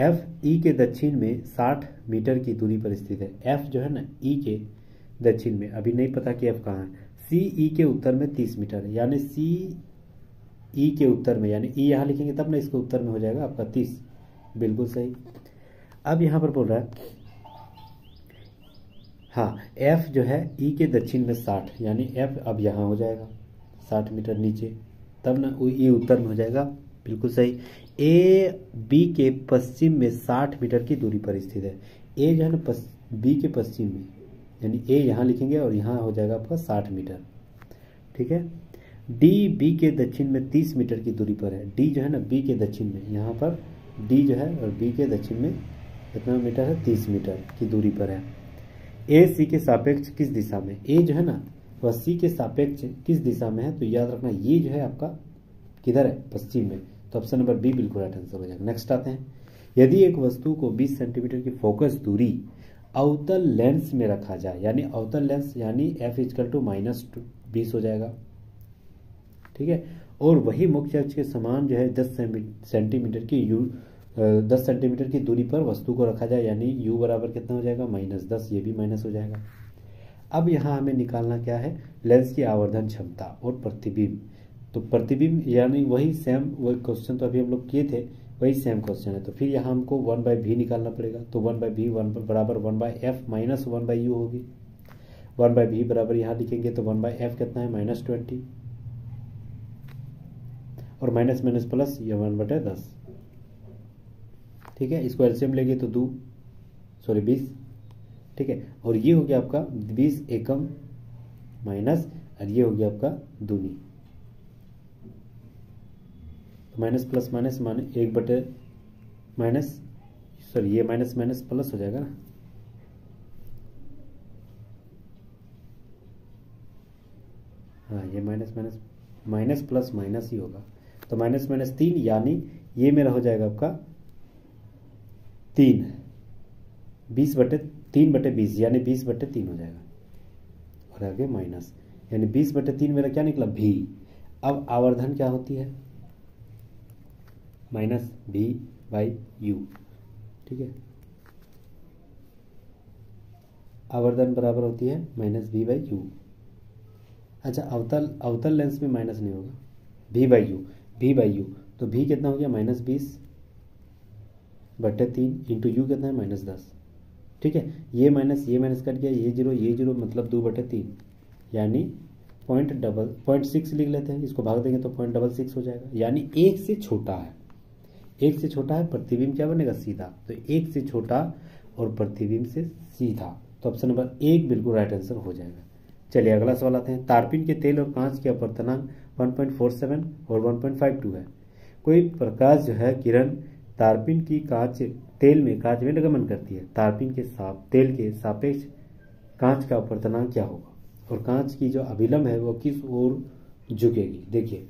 F E के दक्षिण में 60 मीटर की दूरी पर स्थित है। F जो है ना E के दक्षिण में, अभी नहीं पता कि F कहाँ है। सी ई के उत्तर में 30 मीटर, यानी सी ई के उत्तर में, यानी ई यहाँ लिखेंगे तब ना इसके उत्तर में हो जाएगा आपका 30, बिल्कुल सही। अब यहाँ पर बोल रहा है हाँ एफ जो है ई के दक्षिण में 60, यानी एफ अब यहाँ हो जाएगा 60 मीटर नीचे, तब ना ई उत्तर में हो जाएगा, बिल्कुल सही। ए बी के पश्चिम में 60 मीटर की दूरी पर स्थित है। ए जो है ना बी के पश्चिम में, यानी ए यहाँ लिखेंगे और यहाँ हो जाएगा आपका 60 मीटर, ठीक है। डी बी के दक्षिण में 30 मीटर की दूरी पर है। डी जो है ना बी के दक्षिण में, यहाँ पर डी जो है और बी के दक्षिण में कितना मीटर है, 30 मीटर की दूरी पर है। ए सी के सापेक्ष किस दिशा में, ए जो है ना वह सी के सापेक्ष किस दिशा में है, तो याद रखना ये जो है आपका किधर है, पश्चिम में, तो ऑप्शन नंबर बी बिल्कुल राइट आंसर हो जाएगा। नेक्स्ट आते हैं, यदि एक वस्तु को 20 सेंटीमीटर की फोकस दूरी अवतल लेंस में रखा जाए, यानी अवतल लेंस यानी एफ इक्वल टू -20 हो जाएगा, ठीक है, और वही मुख्य अक्ष के समान जो है 10 सेंटीमीटर की दूरी पर वस्तु को रखा जाए, यानी u बराबर कितना हो जाएगा, -10, ये भी माइनस हो जाएगा। अब यहाँ हमें निकालना क्या है, लेंस की आवर्धन क्षमता और प्रतिबिंब। तो प्रतिबिंब यानी वही क्वेश्चन तो अभी हम लोग किए थे, वही सेम क्वेश्चन है, तो फिर यहाँ हमको 1/v निकालना पड़ेगा। तो 1/v बराबर 1/f माइनस 1/u होगी। 1/v बराबर यहाँ लिखेंगे तो 1/f कितना है, -20, और माइनस माइनस प्लस ये 1/10, ठीक है। इसको एलसीएम लेंगे तो 20, ठीक है, और ये हो गया आपका 20 एकम माइनस, और ये हो गया आपका दूनी, तो माइनस प्लस माइनस माने 1/, ये माइनस माइनस प्लस हो जाएगा ना, हाँ ये माइनस प्लस माइनस ही होगा, तो माइनस माइनस 3, यानी ये मेरा हो जाएगा आपका 3, 20/3/20, यानी 20/3 हो जाएगा, और आगे माइनस, यानी 20/3 मेरा क्या निकला, भी। अब आवर्धन क्या होती है, -v/u, ठीक है, आवर्धन बराबर होती है -v/u। अच्छा अवतल लेंस में माइनस नहीं होगा, v/u, तो v कितना हो गया, -20/3 इंटू u कितना है, -10, ठीक है। ये माइनस कट गया, ये जीरो मतलब 2/3, यानी 0.6 लिख लेते हैं, इसको भाग देंगे तो 0.66 हो जाएगा, यानी 1 से छोटा है, प्रतिबिंब क्या बनेगा, सीधा, तो 1 से छोटा और प्रतिबिंब से सीधा, तो ऑप्शन नंबर 1 बिल्कुल राइट आंसर हो जाएगा। चलिए अगला सवाल आते हैं, तारपीन के तेल और कांच के अपवर्तनांक 1.47 और 1.52 है। कोई प्रकाश जो है किरण तारपीन की तेल में निर्गमन करती है, तारपीन के तेल के सापेक्ष कांच का अपवर्तनांक क्या होगा, और कांच की जो अभिलंब है वो किस ओर झुकेगी। देखिए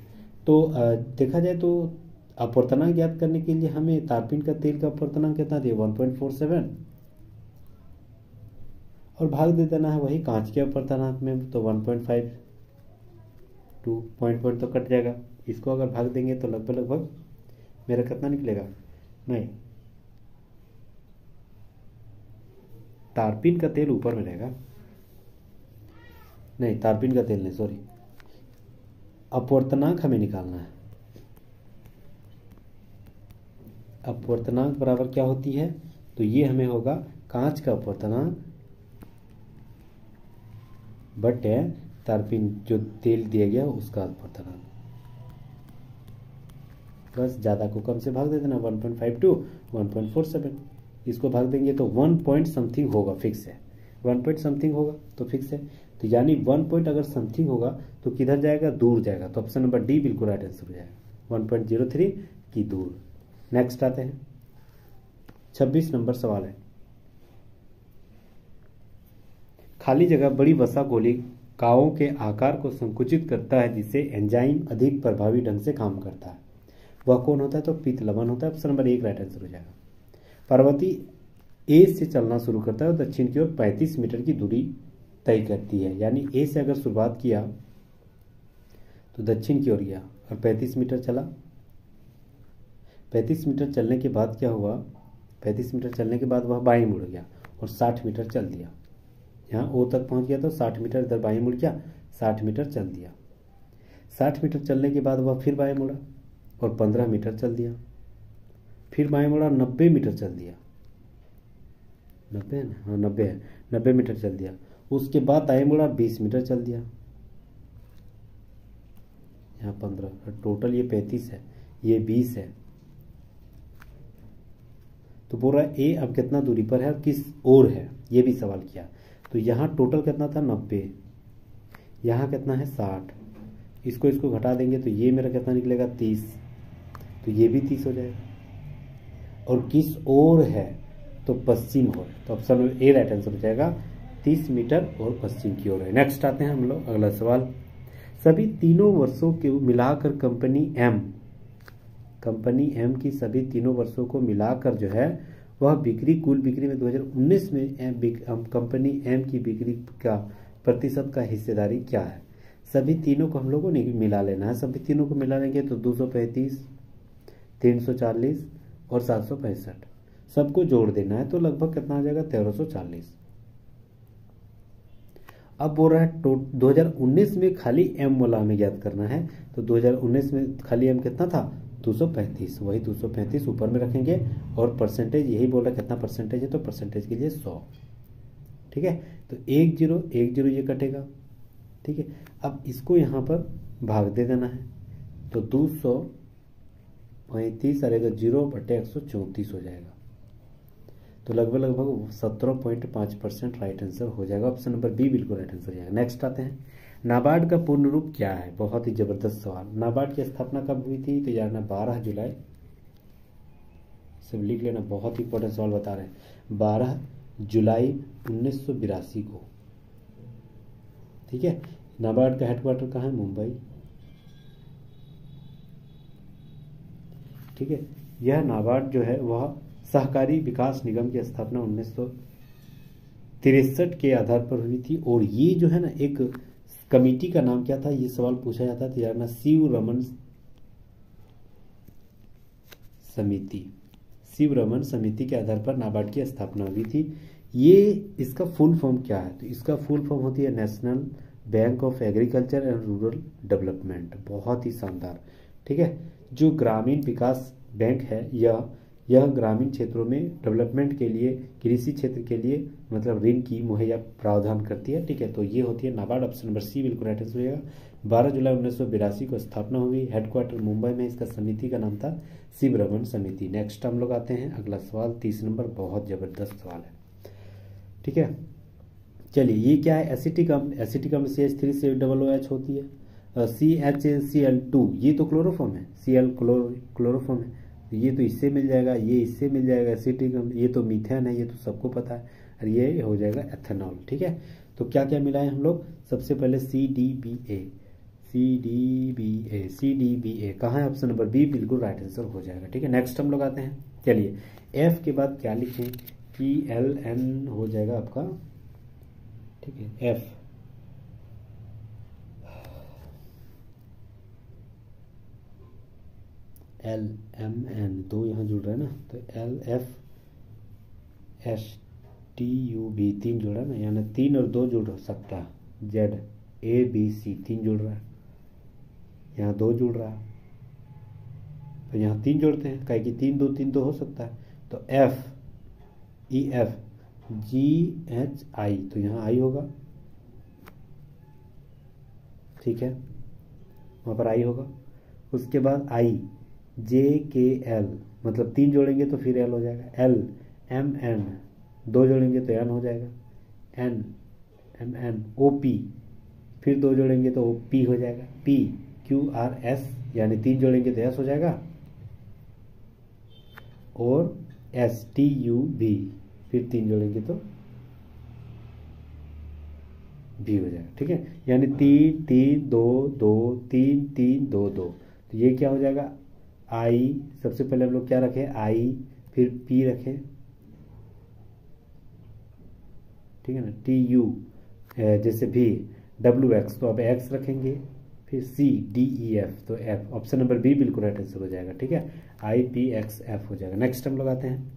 तो देखा जाए तो अपवर्तनांक ज्ञात करने के लिए हमें तारपीन का तेल का अपवर्तनांक कितना दिया, 1.47, और भाग दे देना है वही कांच के अपवर्तनांक में, तो 1.52, पॉइंट तो कट जाएगा, इसको अगर भाग देंगे तो लगभग मेरा कितना निकलेगा, नहीं तारपीन का तेल ऊपर में रहेगा, नहीं तारपीन का तेल नहीं, सॉरी, अपवर्तनांक हमें निकालना है। अपवर्तनांक बराबर क्या होती है, तो ये हमें होगा कांच का अपवर्तनांक बटे तारपीन जो तेल दिया गया उसका अपवर्तनांक, बस ज़्यादा को कम से भाग दे देना, 1.52 1.47, इसको भाग देंगे तो 1 पॉइंट समथिंग होगा, फिक्स है, 1 पॉइंट समथिंग होगा तो फिक्स है, तो यानी 1 पॉइंट अगर समथिंग होगा तो किधर जाएगा, दूर जाएगा, तो ऑप्शन नंबर डी बिल्कुल राइट आंसर हो जाएगा, 1.03 की दूर। नेक्स्ट आते हैं, 26 नंबर सवाल है, खाली जगह बड़ी वसा कोशिकाओं के आकार को संकुचित करता है, जिससे एंजाइम अधिक प्रभावी ढंग से काम करता है, वह कौन होता है, तो पीत लवण होता है, ऑप्शन नंबर 1 राइट आंसर हो जाएगा। पार्वती ए से चलना शुरू करता है और दक्षिण की ओर 35 मीटर की दूरी तय करती है, यानी ए से अगर शुरुआत किया तो दक्षिण की ओर गया और 35 मीटर चला, 35 मीटर चलने के बाद क्या हुआ, 35 मीटर चलने के बाद वह बाएं मुड़ गया और 60 मीटर चल दिया, यहाँ ओ तक पहुँच गया तो 60 मीटर इधर बाएं मुड़ गया, 60 मीटर चल दिया। 60 मीटर चलने के बाद वह फिर बाएं मुड़ा और 15 मीटर चल दिया, फिर बाएं मुड़ा 90 मीटर चल दिया। 90 है ना, हाँ 90 है, 90 मीटर चल दिया। उसके बाद दाएं मुड़ा 20 मीटर चल दिया, यहाँ 15, टोटल ये 35 है, ये 20 है। तो बोल रहा है ए अब कितना दूरी पर है और किस ओर है, ये भी सवाल किया। तो यहाँ टोटल कितना था 90, यहाँ कितना है 60, इसको घटा देंगे तो ये मेरा कितना निकलेगा 30, तो ये भी 30 हो जाएगा। और किस ओर है, तो पश्चिम ओर, तो ऑप्शन में ए राइट आंसर हो जाएगा, 30 मीटर और पश्चिम की ओर है। नेक्स्ट आते हैं हम लोग अगला सवाल। सभी तीनों वर्षों को मिलाकर कंपनी एम की सभी तीनों वर्षों को मिलाकर जो है वह कुल बिक्री में 2019 में कंपनी एम की बिक्री का प्रतिशत का हिस्सेदारी क्या है। सभी तीनों को हम लोगों ने मिला लेना है। सभी तीनों को मिला लेंगे तो 235, 340 और 765, सबको जोड़ देना है तो लगभग कितना आ जाएगा 1340। अब बोल रहा है 2019 में खाली एम वाला हमें ज्ञात करना है। तो 2019 में खाली एम कितना था 235, वही 235 ऊपर में रखेंगे और परसेंटेज यही बोल रहा है कितना परसेंटेज है, तो परसेंटेज के लिए 100। ठीक है, तो 10 ये कटेगा। ठीक है, अब इसको यहाँ पर भाग दे देना है तो 235 अरेगा 0/134 हो जाएगा। तो लगभग 17.5% राइट आंसर हो जाएगा। ऑप्शन नंबर बी बिल्कुल राइट आंसर हो जाएगा। नेक्स्ट आते हैं, नाबार्ड का पूर्ण रूप क्या है। बहुत ही जबरदस्त सवाल। नाबार्ड की स्थापना कब हुई थी, तो यार 12 जुलाई, सब लिख लेना, बहुत ही इंपॉर्टेंट सवाल बता रहे हैं। 12 जुलाई 1982 को। ठीक है, नाबार्ड का हेडक्वार्टर कहाँ है, मुंबई। ठीक है, यह नाबार्ड जो है वह सहकारी विकास निगम की स्थापना 1963 के आधार पर हुई थी। और ये जो है ना एक कमेटी का नाम क्या था, ये सवाल पूछा जाता था यार ना, शिव रमन समिति के आधार पर नाबार्ड की स्थापना हुई थी। ये इसका फुल फॉर्म क्या है, तो इसका फुल फॉर्म होती है national bank of agriculture and rural development. बहुत ही शानदार। ठीक है, जो ग्रामीण विकास बैंक है यह ग्रामीण क्षेत्रों में डेवलपमेंट के लिए, कृषि क्षेत्र के लिए मतलब ऋण की मुहैया प्रावधान करती है। ठीक है, तो ये होती है नाबार्ड। ऑप्शन नंबर सी बिल्कुल राइट आंसर हो जाएगा। 12 जुलाई 1982 को स्थापना हुई, हेडक्वार्टर मुंबई में, इसका समिति का नाम था शिव रमन समिति। नेक्स्ट हम लोग आते हैं अगला सवाल, 30 नंबर, बहुत जबरदस्त सवाल है। ठीक है, चलिए ये क्या है, एसिटिक अम्ल CH3COOH होती है। CHCl2 ये तो क्लोरोफॉर्म है, Cl क्लोरोफॉर्म है, ये तो इससे मिल जाएगा, ये इससे मिल जाएगा एसिटिक अम्ल, ये तो मीथेन है, ये तो सबको पता है, और ये हो जाएगा एथेनॉल। ठीक है, तो क्या क्या मिलाए हम लोग, सबसे पहले CDBA कहाँ है, ऑप्शन नंबर बी बिल्कुल राइट आंसर हो जाएगा। ठीक है, नेक्स्ट हम लोग आते हैं। चलिए F के बाद क्या लिखें, PLN हो जाएगा आपका। ठीक है, F LMN दो यहाँ जुड़ रहा है ना, तो LFSTUB 3 जुड़ रहा है ना, यानी 3 और 2 जुड़ सकता है। ZABC 3 जुड़ रहा है, यहाँ 2 जुड़ रहा है, तो यहाँ 3 जोड़ते हैं, कहे कि 3 2 हो सकता है। तो FEFGHI, तो यहाँ I होगा। ठीक है, वहाँ पर I होगा। उसके बाद IJKL, मतलब 3 जोड़ेंगे तो फिर L हो जाएगा। LMN 2 जोड़ेंगे तो N हो जाएगा। NMNOP फिर 2 जोड़ेंगे तो P हो जाएगा। PQRS यानी 3 जोड़ेंगे तो S हो जाएगा। और STUV फिर 3 जोड़ेंगे तो भी हो जाएगा। ठीक है, यानी 3 3 2 2 3 3 2 2, तो ये क्या हो जाएगा, I सबसे पहले हम लोग क्या रखें, I फिर P रखें। ठीक है ना, TU जैसे भी, WX तो अब X रखेंगे, फिर CDEF तो F, ऑप्शन नंबर बी बिल्कुल राइट आंसर हो जाएगा। ठीक है, IPXF हो जाएगा। नेक्स्ट हम लोग आते हैं,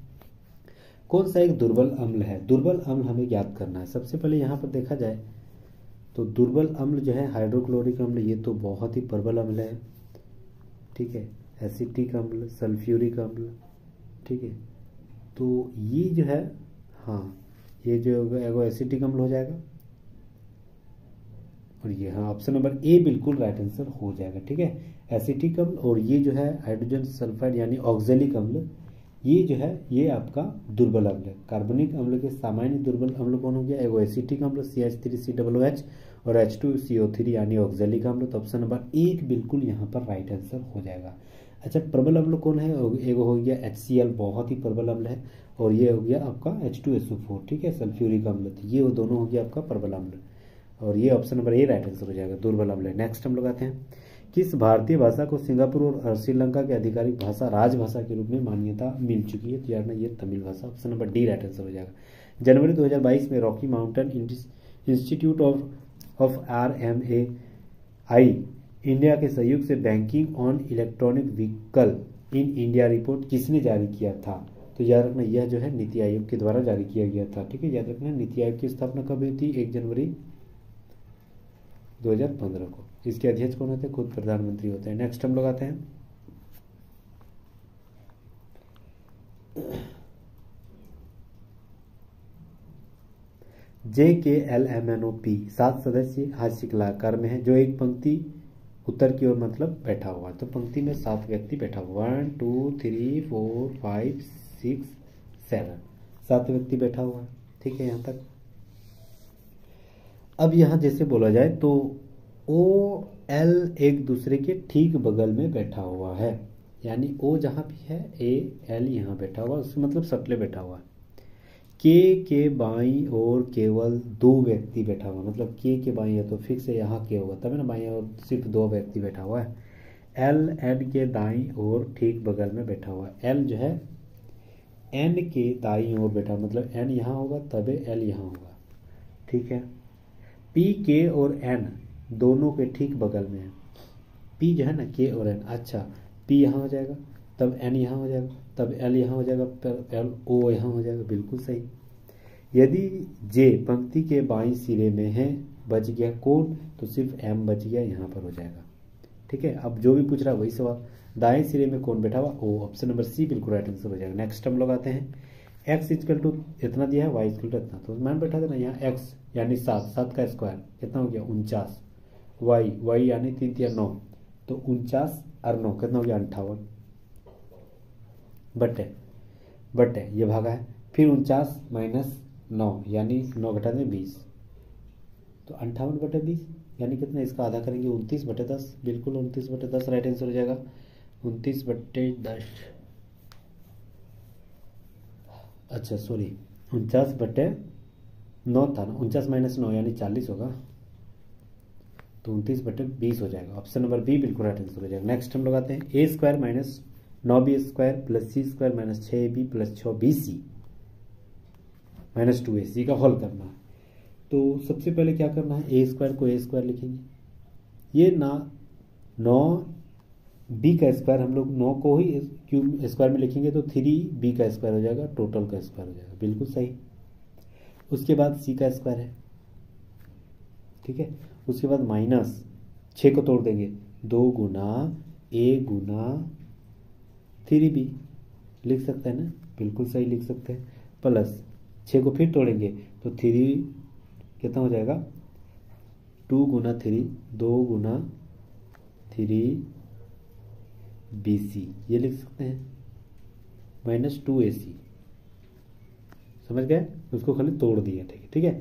कौन सा एक दुर्बल अम्ल है। दुर्बल अम्ल हमें याद करना है। सबसे पहले यहाँ पर देखा जाए तो दुर्बल अम्ल जो है हाइड्रोक्लोरिक अम्ल, ये तो बहुत ही प्रबल अम्ल है, ठीक है। एसिटिक अम्ल, सल्फ्यूरिक अम्ल, ठीक है। तो ये जो है, हाँ ये जो एगो एसिटिक अम्ल हो जाएगा, और ये हाँ ऑप्शन नंबर ए बिल्कुल राइट आंसर हो जाएगा, ठीक है। एसिटिक अम्ल और ये जो है हाइड्रोजन सल्फाइड यानी ऑक्जेलिक अम्ल, ये जो है ये आपका दुर्बल अम्ल है। कार्बनिक अम्ल के सामान्य दुर्बल अम्ल कौन हो गया, एगो एसिटिक अम्ल CH3COOH और H2CO3 यानी ऑक्जेलिक अम्ल। तो ऑप्शन नंबर एक बिल्कुल यहाँ पर राइट आंसर हो जाएगा। अच्छा, प्रबल अम्ल कौन है, एगो हो गया HCl, बहुत ही प्रबल अम्ल है, और ये हो गया आपका H2SO4, ठीक है, सल्फ्यूरिक अम्ल। तो ये वो दोनों हो गया आपका प्रबल अम्ल, और ये option number A right answer हो जाएगा, दुर्बल अम्ल। नेक्स्ट हम लोग आते हैं, किस भारतीय भाषा को सिंगापुर और श्रीलंका के आधिकारिक भाषा राजभाषा के रूप में मान्यता मिल चुकी है, तो यार ना ये तमिल भाषा, option number D right answer हो जाएगा। जनवरी 2022 में Rocky mountain institute of RMAI India के सहयोग से banking on electronic vehicle in India report किसने जारी किया था, तो याद रखना यह जो है नीति आयोग के द्वारा जारी किया गया था, ठीक है। याद रखना नीति आयोग की स्थापना कब हुई थी, 1 जनवरी 2015 को। इसके अध्यक्ष कौन होते हैं, खुद प्रधानमंत्री होते हैं। नेक्स्ट हम लोग आते हैं, JKLMNOP 7 सदस्य हास्य कलाकार में है, जो एक पंक्ति उत्तर की ओर मतलब बैठा हुआ है। तो पंक्ति में 7 व्यक्ति बैठा हुआ, 1 2 3 4 5 6 7, 7 व्यक्ति बैठा हुआ है, ठीक है यहाँ तक। अब यहाँ जैसे बोला जाए तो OL एक दूसरे के ठीक बगल में बैठा हुआ है, यानी O जहाँ भी है AL यहाँ बैठा हुआ, उससे मतलब सटले बैठा हुआ है। K के बाईं ओर केवल 2 व्यक्ति बैठा हुआ, मतलब K के बाईं है तो फिक्स है यहाँ K होगा, तब है ना, बाईं ओर सिर्फ 2 व्यक्ति बैठा हुआ है। L N के दाईं ओर ठीक बगल में बैठा हुआ है। L जो है N के दाईं ओर बैठा, मतलब N यहाँ होगा तबे L यहाँ होगा, ठीक है। P K और N दोनों के ठीक बगल में है। P जो है ना, K और N, अच्छा P यहाँ हो जाएगा, तब N यहाँ हो जाएगा, तब L यहाँ हो जाएगा, तब L O यहाँ हो जाएगा, बिल्कुल सही। यदि J पंक्ति के बाईं सिरे में है, बच गया कौन, तो सिर्फ M बच गया, यहाँ पर हो जाएगा, ठीक है। अब जो भी पूछ रहा है वही सवाल, दाएं सिरे में कौन बैठा हुआ, O, ऑप्शन नंबर सी बिल्कुल राइट आंसर हो जाएगा। नेक्स्ट हम लोग आते हैं, x इक्वल टू इतना दिया है, y इक्वल टू इतना, तो मान बैठा देना यहाँ x यानी 7 का स्क्वायर कितना हो गया 49, y यानी 3 3 9, तो 49 और 9 कितना हो गया 58, बटे ये भागा है, फिर 49 माइनस 9 यानी 9 घटा दें 20, तो 58/20 यानी कितना, इसका आधा करेंगे 29/10, बिल्कुल 29/10 राइट आंसर हो जाएगा। 29/10, अच्छा सॉरी 49/9 था ना, 49 माइनस 9 यानी 40 होगा, तो 29/20 हो जाएगा, ऑप्शन नंबर बी बिल्कुल राइट आंसर हो जाएगा। नेक्स्ट हम लोग आते हैं, A² minus 9B² plus C² minus 6AB plus 6BC minus 2AC का हल करना है। तो सबसे पहले क्या करना है, A² को A² लिखेंगे, ये ना 9B का स्क्वायर, हम लोग 9 को ही क्यूब स्क्वायर में लिखेंगे तो 3B का स्क्वायर हो जाएगा, टोटल का स्क्वायर हो जाएगा, बिल्कुल सही। उसके बाद C का स्क्वायर है, ठीक है। उसके बाद माइनस 6 को तोड़ देंगे, 2 गुना A गुना 3B लिख सकते हैं ना, बिल्कुल सही लिख सकते हैं, प्लस 6 को फिर तोड़ेंगे तो 3 कितना हो जाएगा, 2 गुना 3, 2 गुना 3BC ये लिख सकते हैं, माइनस 2AC, समझ गए, उसको खाली तोड़ दिया, ठीक है।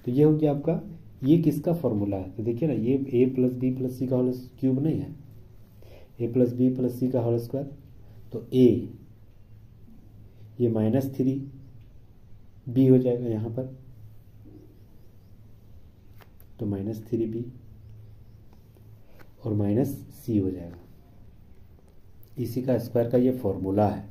तो ये हो गया आपका, ये किसका फॉर्मूला है, तो देखिए ना, ये A plus B plus C का होल क्यूब नहीं है, A plus B plus C का होल स्क्वायर, तो A ये माइनस 3B हो जाएगा यहाँ पर, तो माइनस 3B और माइनस C हो जाएगा, इसी का स्क्वायर का ये फॉर्मूला है,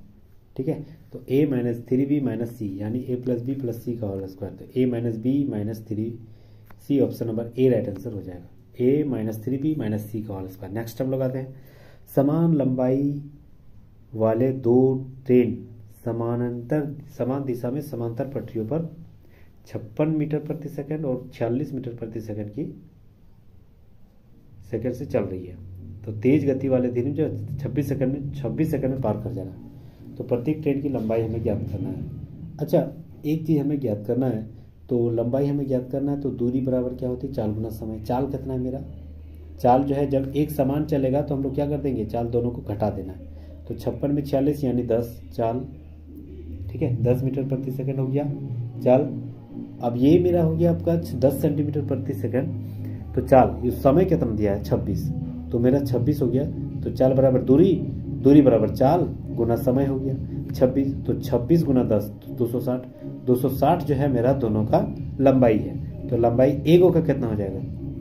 ठीक है। तो A minus 3B minus C यानी A plus B plus C का होल स्क्वायर, तो A minus B minus 3C option number A right answer हो जाएगा, A minus 3B minus C का होल स्क्वायर। नेक्स्ट हम लोग आते हैं, समान लंबाई वाले 2 ट्रेन समान दिशा में समांतर पटरियों पर 56 मीटर प्रति सेकंड और 46 मीटर प्रति सेकंड की सेकंड से चल रही है। तो तेज गति वाले दिन जो 26 सेकंड में पार कर जाना। तो प्रत्येक ट्रेन की लंबाई हमें ज्ञात करना है। अच्छा, एक चीज़ हमें ज्ञात करना है, तो लंबाई हमें ज्ञात करना है, तो दूरी बराबर क्या होती है, चाल गुना समय। चाल कितना है मेरा, चाल जो है जब एक समान चलेगा तो हम लोग क्या कर देंगे, चाल दोनों को घटा देना है। तो 56 में 46 यानी 10 चाल, ठीक है, 10 मीटर प्रति सेकंड हो गया चाल। अब ये मेरा हो गया आपका 10 सेंटीमीटर प्रति सेकंड। तो चाल, ये समय कितना दिया है 26, तो मेरा 26 हो गया। तो चाल बराबर दूरी, दूरी बराबर चाल गुना समय हो गया 26। तो 26 गुना 10 260, 260 जो है मेरा दोनों का लंबाई है। तो लंबाई एगो का कितना हो जाएगा,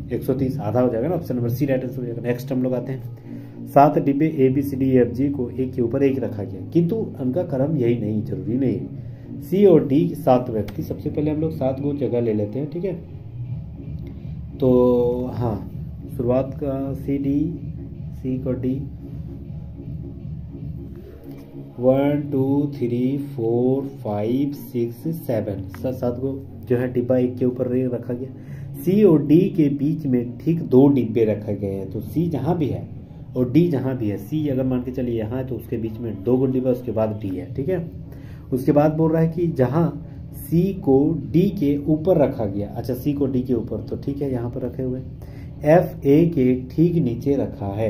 130, आधा हो जाएगा ना। Option number C right answer हो जाएगा। नेक्स्ट हम लोग आते हैं, 7 डिब्बे ABCDEFG को एक के ऊपर एक रखा गया, किंतु उनका क्रम यही नहीं, जरूरी नहीं है। C और D 7 व्यक्ति, सबसे पहले हम लोग 7 को जगह ले लेते हैं, ठीक है। तो हाँ, शुरुआत का C को D, 1 2 3 4 5 6 7, 7 को जो है डिब्बा एक के ऊपर रखा गया। C और D के बीच में ठीक 2 डिब्बे रखे गए हैं। तो C जहाँ भी है और D जहाँ भी है, C अगर मान के चलिए यहाँ है तो उसके बीच में 2 डिब्बा, उसके बाद D है, ठीक है। उसके बाद बोल रहा है कि जहाँ C को D के ऊपर रखा गया, अच्छा C को D के ऊपर, तो ठीक है यहाँ पर रखे हुए। F A के ठीक नीचे रखा है,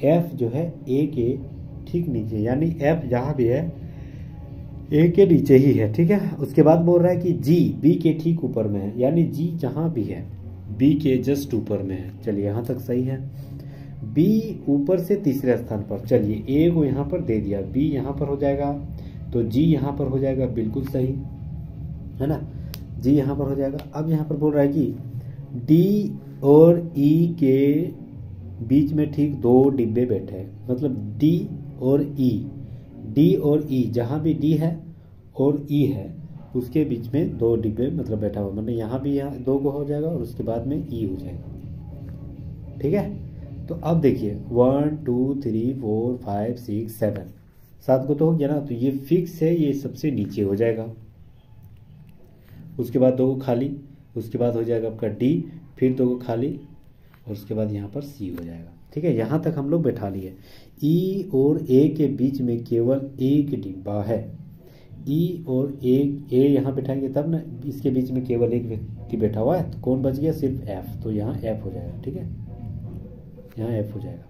F जो है A के ठीक नीचे, यानी F जहाँ भी है A के नीचे ही है, ठीक है। उसके बाद बोल रहा है कि G B के ठीक ऊपर में है, यानी G जहाँ भी है B के जस्ट ऊपर में है। चलिए यहाँ तक सही है। B ऊपर से तीसरे स्थान पर, चलिए A को यहाँ पर दे दिया, B यहाँ पर हो जाएगा, तो G यहाँ पर हो जाएगा, बिल्कुल सही है ना, G यहाँ पर हो जाएगा। अब यहाँ पर बोल रहा है कि D और E के बीच में ठीक 2 डिब्बे बैठे हैं, मतलब D और E जहाँ भी D है और E है उसके बीच में 2 डिब्बे मतलब बैठा हुआ, मतलब यहाँ भी यहाँ 2 को हो जाएगा और उसके बाद में E हो जाएगा, ठीक है। तो अब देखिए 1 2 3 4 5 6 7, 7 को तो हो गया ना, तो ये फिक्स है, ये सबसे नीचे हो जाएगा। उसके बाद 2 को खाली, उसके बाद हो जाएगा आपका D, फिर 2 को खाली और उसके बाद यहाँ पर C हो जाएगा, ठीक है। यहाँ तक हम लोग बैठा लिए। E और A के बीच में केवल एक डिब्बा है, E और A यहाँ बैठाएंगे तब ना, इसके बीच में केवल एक व्यक्ति बैठा हुआ है, तो कौन बच गया, सिर्फ F, तो यहाँ F हो जाएगा, ठीक है, यहाँ F हो जाएगा।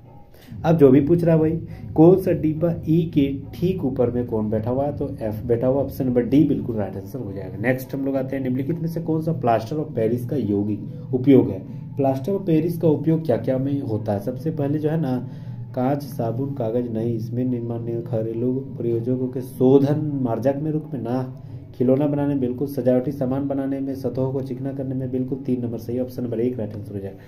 अब जो भी पूछ रहा है वही, कौन सा डिब्बा E के ठीक ऊपर में कौन बैठा हुआ है, तो F बैठा हुआ, ऑप्शन नंबर D बिल्कुल राइट आंसर हो जाएगा। नेक्स्ट हम लोग आते हैं, निम्नलिखित में से कौन सा प्लास्टर ऑफ पेरिस का यौगिक उपयोग है। प्लास्टर ऑफ पेरिस का उपयोग क्या क्या में होता है। सबसे पहले जो है ना, कांच, साबुन, कागज नहीं, इसमें निर्माण घरेलू प्रयोजकों के शोधन मार्जक में रूप में ना, खिलौना बनाने बिल्कुल, सजावटी सामान बनाने में, सतहों को चिकना करने में बिल्कुल, 3 नंबर सही, ऑप्शन नंबर 1 राइट आंसर हो जाएगा।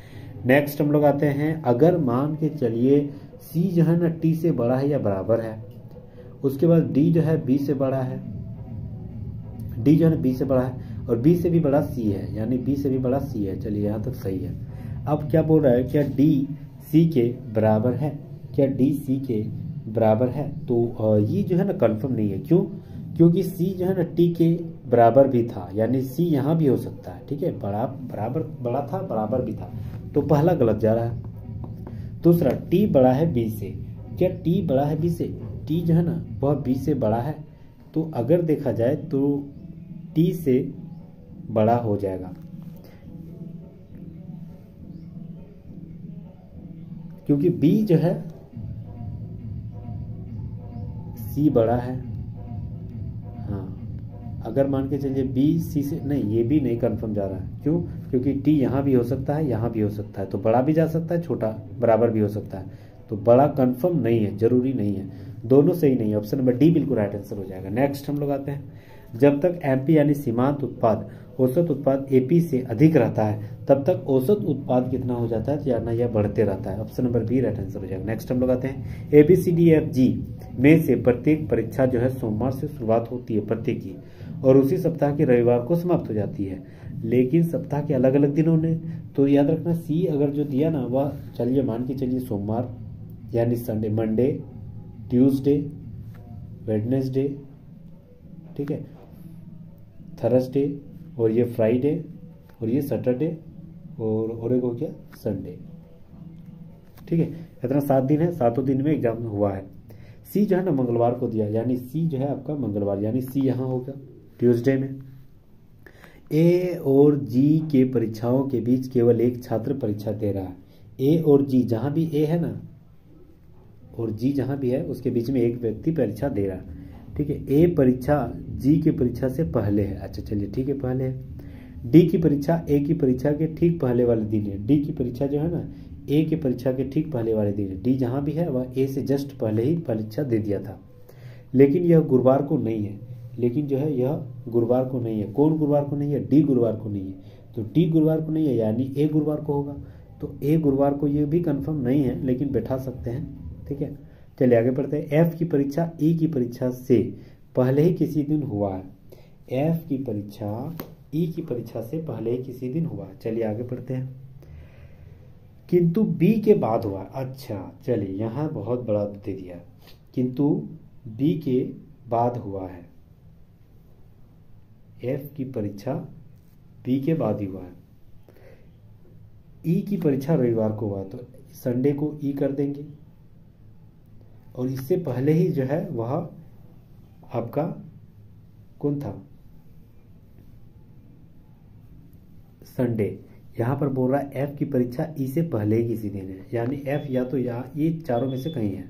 नेक्स्ट हम लोग आते हैं, अगर मान के चलिए C जो है ना T से बड़ा है या बराबर है, उसके बाद D जो है B से बड़ा है, D जो है ना B से बड़ा है और B से भी बड़ा C है, यानी B से भी बड़ा C है। चलिए यहाँ तक सही है। अब क्या बोल रहा है, क्या D C के बराबर है, क्या D C के बराबर है, तो ये जो है ना कंफर्म नहीं है। क्यों, क्योंकि C जो है ना T के बराबर भी था, यानी C यहाँ भी हो सकता है, ठीक है, बड़ा था, बराबर भी था, तो पहला गलत जा रहा है। दूसरा, T बड़ा है B से, क्या T बड़ा है B से, T जो है ना वह B से बड़ा है, तो अगर देखा जाए तो T से बड़ा हो जाएगा, क्योंकि B जो है C बड़ा है। हाँ, अगर मान के चलिए B C से, नहीं ये भी नहीं कंफर्म जा रहा है। क्यों, क्योंकि T यहाँ भी हो सकता है, यहाँ भी हो सकता है, तो बड़ा भी जा सकता है, छोटा बराबर भी हो सकता है, तो बड़ा कंफर्म नहीं है, जरूरी नहीं है, दोनों सही नहीं है, ऑप्शन नंबर D बिल्कुल राइट आंसर हो जाएगा। नेक्स्ट हम लोग आते हैं, जब तक MP यानी सीमांत उत्पाद औसत उत्पाद AP से अधिक रहता है तब तक औसत उत्पाद कितना हो जाता है, या ना यह बढ़ते रहता है, option number B right answer हो जाएगा। नेक्स्ट हम लोग आते हैं, ABCDEFG में से प्रत्येक परीक्षा जो है सोमवार से शुरुआत होती है प्रत्येक की, और उसी सप्ताह के रविवार को समाप्त हो जाती है, लेकिन सप्ताह के अलग अलग दिनों ने, तो याद रखना C अगर जो दिया ना वह, चलिए मान के चलिए सोमवार यानी संडे, मंडे, ट्यूसडे, वेडनेसडे, ठीक है, थर्सडे और ये फ्राइडे, और ये सैटरडे, और एक हो गया संडे। ठीक है, इतना 7 दिन है, 7 दिन में एग्जाम हुआ है। सी जो है ना मंगलवार को दिया, यानी सी जो है आपका मंगलवार, यानी सी यहाँ होगा ट्यूसडे में। ए और जी के परीक्षाओं के बीच केवल एक छात्र परीक्षा दे रहा है। ए और जी, जहां भी ए है ना और जी जहां भी है उसके बीच में एक व्यक्ति परीक्षा दे रहा है। ठीक है, ए परीक्षा जी की परीक्षा से पहले है। अच्छा चलिए ठीक है, पहले है। डी की परीक्षा ए की परीक्षा के ठीक पहले वाले दिन है। डी की परीक्षा जो है ना ए की परीक्षा के ठीक पहले वाले दिन है। डी जहां भी है वह ए से जस्ट पहले ही परीक्षा दे दिया था, लेकिन यह गुरुवार को नहीं है। लेकिन जो है यह गुरुवार को नहीं है। कौन गुरुवार को नहीं है? डी गुरुवार को नहीं है। तो डी गुरुवार को नहीं है यानी ए गुरुवार को होगा। तो ए गुरुवार को ये भी कंफर्म नहीं है, लेकिन बैठा सकते हैं। ठीक है, चलिए आगे बढ़ते हैं। एफ की परीक्षा ई की परीक्षा से पहले ही किसी दिन हुआ है। एफ की परीक्षा ई की परीक्षा से पहले ही किसी दिन हुआ है। चलिए आगे बढ़ते हैं। किंतु बी के बाद हुआ। अच्छा चलिए, यहाँ बहुत बड़ा दे दिया, किंतु बी के बाद हुआ है। एफ की परीक्षा बी के बाद ही हुआ है। ई की परीक्षा रविवार को हुआ, तो संडे को ई कर देंगे, और इससे पहले ही जो है वह आपका कौन था? संडे। यहां पर बोल रहा है एफ की परीक्षा ई से पहले ही किसी दिन है, यानी एफ या तो यहाँ ये चारों में से कहीं है,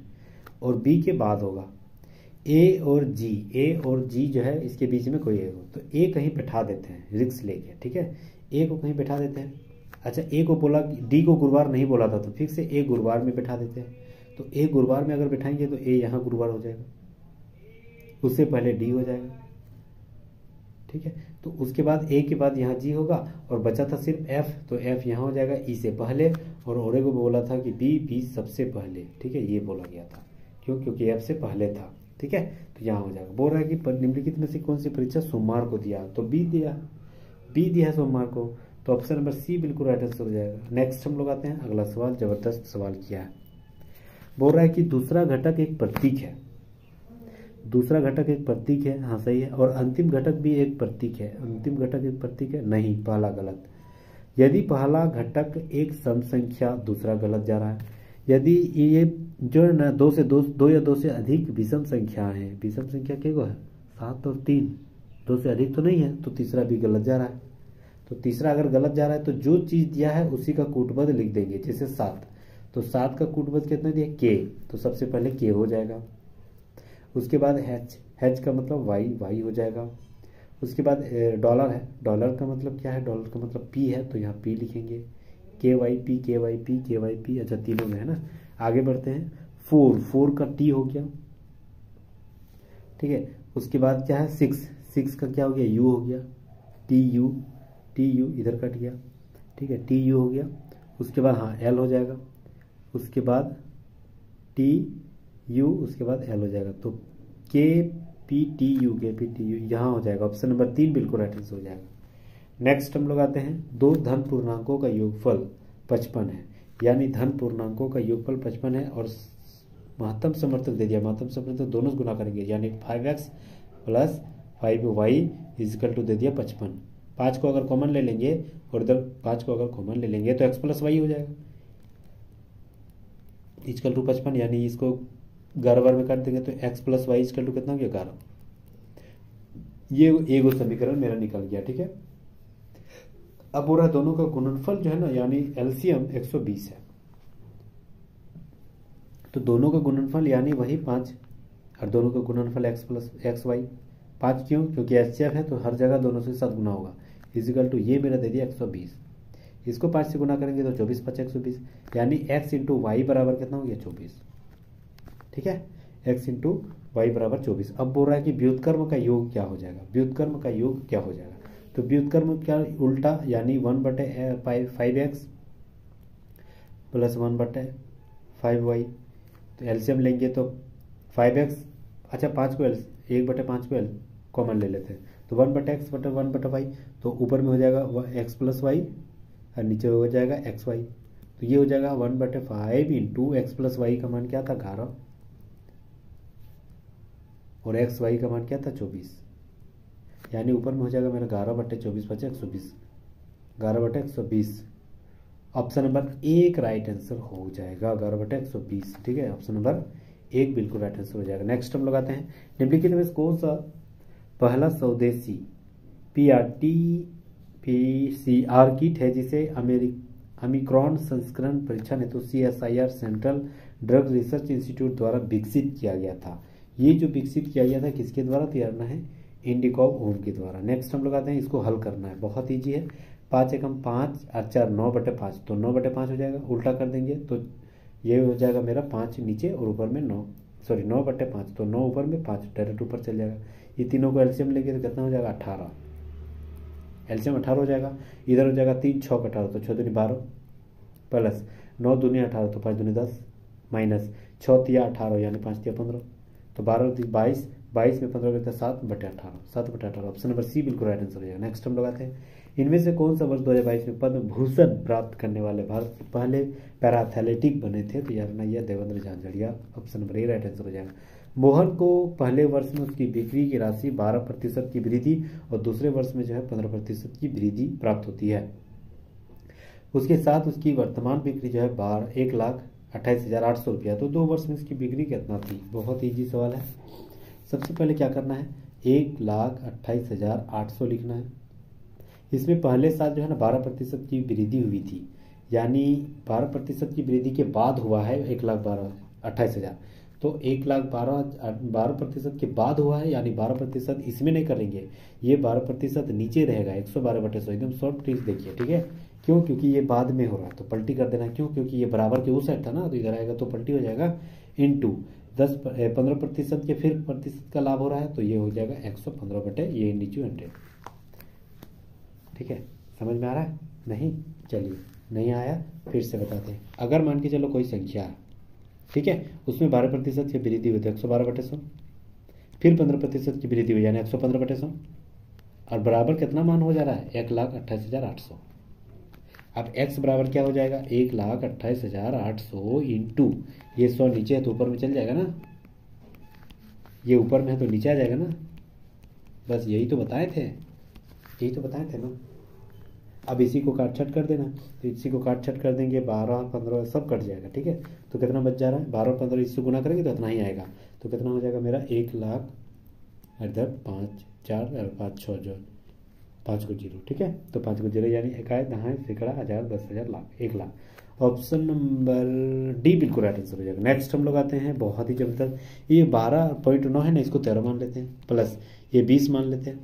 और बी के बाद होगा। ए और जी जो है इसके बीच में कोई है, तो ए कहीं बैठा देते हैं रिक्स लेके। ठीक है, ए को कहीं बैठा देते हैं। अच्छा, ए को बोला, डी को गुरुवार नहीं बोला था, तो फिर से ए गुरुवार में बैठा देते हैं। तो ए गुरुवार में अगर बैठाएंगे तो ए यहाँ गुरुवार हो जाएगा, उससे पहले डी हो जाएगा। ठीक है, तो उसके बाद ए के बाद यहाँ जी होगा, और बचा था सिर्फ एफ, तो एफ यहाँ हो जाएगा ई से पहले, और ओरे को बोला था कि बी सबसे पहले। ठीक है, ये बोला गया था, क्यों? क्योंकि एफ से पहले था। ठीक है, तो यहाँ हो जाएगा। बोल रहा है कि निम्नलिखित में से कौन सी परीक्षा सोमवार को दिया? तो बी दिया सोमवार को, तो ऑप्शन नंबर सी बिल्कुल राइट आंसर हो जाएगा। नेक्स्ट हम लोग आते हैं, अगला सवाल जबरदस्त सवाल किया है। बोल रहा है कि दूसरा घटक एक प्रतीक है। दूसरा घटक एक प्रतीक है, हाँ सही है, और अंतिम घटक भी एक प्रतीक है। अंतिम घटक एक प्रतीक है, नहीं, पहला गलत। यदि पहला घटक एक सम संख्या, दूसरा गलत जा रहा है। यदि ये जो है ना दो या दो से अधिक विषम संख्या है, विषम संख्या क्या है? 7 और 3, 2 से अधिक तो नहीं है, तो तीसरा भी गलत जा रहा है। तो तीसरा अगर गलत जा रहा है तो जो चीज दिया है उसी का कूटपद लिख देंगे। जैसे 7, तो 7 का कूटपद कितना दिया? के, तो सबसे पहले के हो जाएगा। उसके बाद हैच का मतलब वाई हो जाएगा। उसके बाद डॉलर है, डॉलर का मतलब क्या है? डॉलर का मतलब पी है, तो यहाँ पी लिखेंगे। के वाई पी। अच्छा, तीनों में है ना। आगे बढ़ते हैं। 4 का टी हो गया। ठीक है, उसके बाद क्या है? 6 का क्या हो गया? यू हो गया। टी यू इधर कट गया। ठीक है, टी यू हो गया। उसके बाद हाँ एल हो जाएगा। उसके बाद टी यू, उसके बाद एल हो जाएगा। तो के पी टी यू यहाँ हो जाएगा। ऑप्शन नंबर 3 बिल्कुल राइट आंसर हो जाएगा। नेक्स्ट हम लोग आते हैं। 2 धन पूर्णांकों का योगफल 55 है, यानी धन पूर्णांकों का योगफल 55 है, और महत्तम समर्थक दे दिया। महत्तम समर्थक दोनों गुना करेंगे, यानी 5x plus 5y is equal to दे दिया 55। 5 को अगर कॉमन ले लेंगे और इधर 5 को अगर कॉमन ले लेंगे तो x प्लस वाई हो जाएगा इजिकल टू 55, यानी इसको 11 बार में काट देंगे तो x plus Y equal to कितना हो गया? 11। ये एगो समीकरण मेरा निकल गया। ठीक है, अब हो रहा है दोनों का गुणनफल जो है ना, यानी एलसीएम 120 है। तो दोनों का गुणनफल यानी वही 5, और दोनों का गुणनफल x प्लस एक्स वाई। 5 क्यों? क्योंकि एचसीएफ है, तो हर जगह दोनों से 7 गुना होगा। इजिकल टू ये मेरा दे दिया 120, इसको 5 से गुना करेंगे तो 24 5 120, यानी x इंटू वाई बराबर कितना हो गया? 24। ठीक है, x इंटू वाई बराबर 24। अब बोल रहा है कि व्युत्क्रम का योग क्या हो जाएगा? व्युत्क्रम का योग क्या हो जाएगा? तो व्युत्क्रम क्या उल्टा, यानी 1/5x प्लस 1/5y। तो एलसीएम लेंगे तो 5x, अच्छा 5 को 1/5 को कॉमन ले लेते हैं, तो 1/x बटा 1/y, तो ऊपर में हो जाएगा x प्लस वाई और नीचे हो जाएगा xy। तो ये हो जाएगा 1/5 इंटू एक्स प्लस वाई का मान क्या था? 11, और xy का मान क्या था? 24। यानी ऊपर में हो जाएगा मेरा 11/24 बचे 120, 11/120। ऑप्शन नंबर एक राइट आंसर हो जाएगा, 11/120। ठीक है, ऑप्शन नंबर एक बिल्कुल राइट आंसर हो जाएगा। नेक्स्ट हम लोग आते हैं, निम्नलिखित में से कौन सा पहला स्वदेशी पीआरटी-पीसीआर किट है जिसे ओमिक्रॉन संस्करण परीक्षण हेतु CSIR central drug research institute द्वारा विकसित किया गया था। ये जो विकसित किया गया था किसके द्वारा तैयार करना है, इंडिकॉप ओम के द्वारा। नेक्स्ट हम लोग आते हैं, इसको हल करना है, बहुत ईजी है। 5 एकम 5 और 4 9/5, तो 9/5 हो जाएगा, उल्टा कर देंगे तो ये हो जाएगा मेरा 5 नीचे और ऊपर में 9, सॉरी 9/5, तो 9 ऊपर में 5 डायरेक्ट ऊपर चल जाएगा। ये तीनों को एलसीएम लेंगे तो कितना हो जाएगा 18, एलसीएम 18 हो जाएगा। इधर हो जाएगा 3 6 18, तो 6 दूनी 12 प्लस 9 दूनी 18, तो 5 दूनी 10 माइनस 6 तिया 18 यानी 5 तिया 15, तो 12 22, 22 में 15 करते हैं 7/18, 7/18। ऑप्शन नंबर सी बिल्कुल राइट आंसर हो जाएगा। नेक्स्ट हम लोग आते हैं, इनमें से कौन सा वर्ष 2022 में पद्म भूषण प्राप्त करने वाले भारत के पहले पैराथलेटिक बने थे, तो यार नैया देवेंद्र झांझड़िया। Option number A right answer हो जाएगा। मोहन को पहले वर्ष में उसकी बिक्री की राशि 12% की वृद्धि और दूसरे वर्ष में जो है 15% की वृद्धि प्राप्त होती है। उसके साथ उसकी वर्तमान बिक्री जो है 1,28,800 रुपया, तो 2 वर्ष में इसकी बिक्री कितना थी। बहुत ईजी सवाल है। सबसे पहले क्या करना है, 1,28,800 लिखना है। इसमें पहले साल जो है ना 12% की वृद्धि हुई थी, यानी 12% की वृद्धि के बाद हुआ है 1,28,000, तो 1,12% के बाद हुआ है, यानी 12% इसमें नहीं करेंगे, ये 12% नीचे रहेगा 112/100, एकदम शॉर्ट ट्रिक देखिए। ठीक है, क्यों, क्योंकि ये बाद में हो रहा है तो पलटी कर देना। क्यों, क्योंकि ये बराबर के उस साइड था ना, तो इधर आएगा तो पलटी हो जाएगा। इनटू 15% के फिर प्रतिशत का लाभ हो रहा है, तो ये हो जाएगा 115 ये नीचे 100। ठीक है, समझ में आ रहा है? नहीं, चलिए, नहीं आया फिर से बताते हैं। अगर मान के चलो कोई संख्या है, ठीक है, उसमें 12% की वृद्धि हुई तो 112/100, फिर 15% की वृद्धि हुई यानी 115/100, और बराबर कितना मान हो जा रहा है 1,28,800। अब x बराबर क्या हो जाएगा 1,28,800 इंटू ये 100 नीचे है तो ऊपर में चल जाएगा ना, ये ऊपर में है तो नीचे आ जाएगा ना, बस यही तो बताए थे, यही तो बताए थे ना। अब इसी को काट छट कर देना, तो इसी को काट छट कर देंगे, 12 15 सब कट जाएगा। ठीक है, तो कितना बच जा रहा है, 12 15 इससे गुना करेंगे तो इतना ही आएगा, तो कितना हो जाएगा मेरा 1,00,000 इधर 5 4 और 5 6 जो 5 को 0। ठीक है, तो 5 को 0 यानी इकाई दहाई सैकड़ा हज़ार 10,000 लाख 1,00,000। ऑप्शन नंबर डी बिल्कुल राइट आंसर हो जाएगा। नेक्स्ट हम लोग आते हैं, बहुत ही जबरदस्त, ये 12.9 है ना, इसको 13 मान लेते हैं, प्लस ये 20 मान लेते हैं,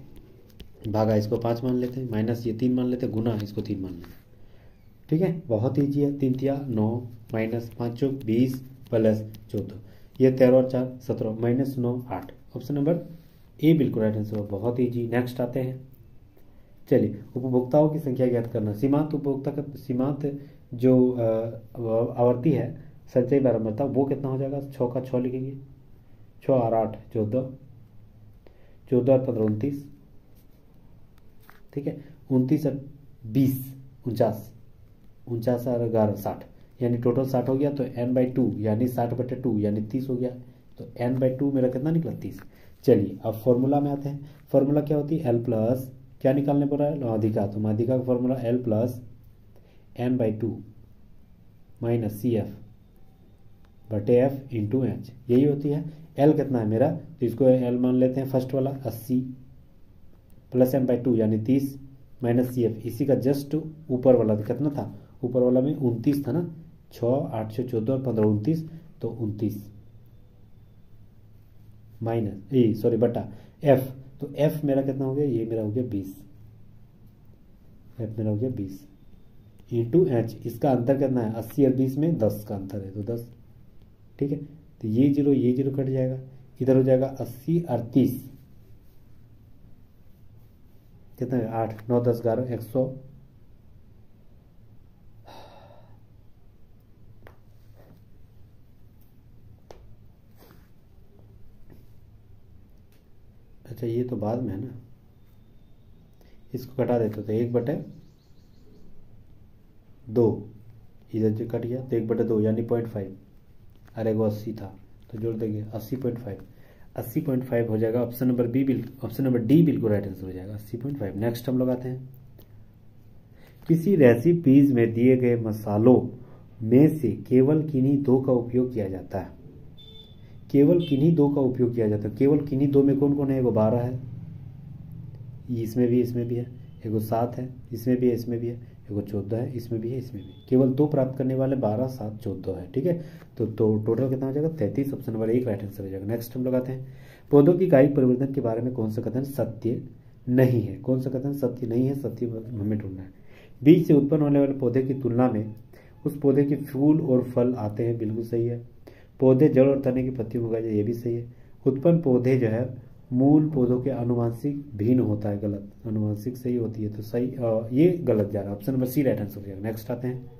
भागा इसको 5 मान लेते हैं, माइनस ये 3 मान लेते हैं, गुना इसको 3 मान लेते हैं। ठीक है, बहुत ईजी है। 3 तिया 9 माइनस 5 चौक 20 प्लस 14, ये 13 और 4 17 माइनस 9 8। ऑप्शन नंबर ए बिल्कुल राइट आंसर हो, बहुत ईजी। नेक्स्ट आते हैं, चलिए, उपभोक्ताओं की संख्या ज्ञात करना। सीमांत उपभोक्ता का सीमांत जो आवर्ती है संचयी बारंबारता वो कितना हो जाएगा, 6 का 6 लिखेंगे, 6 और 8 14, 14 और 15 29। ठीक है, 29 और 20 49, 49 और 11 60, यानी टोटल 60 हो गया, तो n/2 यानी 60/2 यानी 30 हो गया, तो n/2 मेरा कितना निकला 30। चलिए, अब फॉर्मूला में आते हैं। फॉर्मूला क्या होती है, l प्लस क्या निकालने पर है, माध्यिका, तो माध्यिका का formula l plus n/2 minus CF/F into H, यही होती है। l कितना है मेरा, तो इसको l मान लेते हैं, फर्स्ट वाला 80 प्लस n/2 यानी 30 माइनस CF, इसी का जस्ट ऊपर वाला तो कितना था, ऊपर वाला में 29 था ना, 6 8 6 14 और 15 29, तो 29 माइनस सॉरी बटा f, तो f मेरा कितना हो गया, ये मेरा हो गया 20, f मेरा हो गया 20 इंटू एच, इसका अंतर कितना है 80 और 20 में 10 का अंतर है, तो 10। ठीक है, तो ये जीरो कट जाएगा, इधर हो जाएगा 80 और 30 कितना है 8 9 10 11 100, अच्छा ये तो बाद में है ना, इसको कटा देते तो 1/2 इधर जो कट गया तो 1/2 यानी 0.5, अरे वो 80 था तो जोड़ देंगे 80.5। 80.5 हो जाएगा। ऑप्शन नंबर डी बिल्कुल राइट आंसर हो जाएगा 80.5। नेक्स्ट हम लोग आते हैं, किसी रेसिपीज में दिए गए मसालों में से केवल किन्हीं दो का उपयोग किया जाता है। केवल किन्हीं दो का उपयोग किया जाता है। केवल किन्हीं दो में कौन कौन है? एगो 12 है, इसमें भी है, एगो 7 है, इसमें भी है, इसमें भी है, एगो 14 है, इसमें भी है, इसमें भी। केवल दो प्राप्त करने वाले 12, 7, 14 है। ठीक है, तो टोटल कितना हो जाएगा? 33। ऑप्शन नंबर 1 राइट आंसर हो जाएगा। नेक्स्ट हम लोग आते हैं, पौधों की कायिक परिवर्तन के बारे में कौन सा कथन सत्य नहीं है? कौन सा कथन सत्य नहीं है? सत्य हमें ढूंढना है। बीज से उत्पन्न होने वाले पौधे की तुलना में उस पौधे के फूल और फल आते हैं, बिल्कुल सही है। पौधे जड़ और तने की पत्तियों में उगाए जाते हैं, ये भी सही है। उत्पन्न पौधे जो है मूल पौधों के अनुवांशिक भिन्न होता है, गलत। अनुवांशिक सही होती है, तो सही ये गलत जा रहा है। Option number C right answer हो जाएगा। नेक्स्ट आते हैं,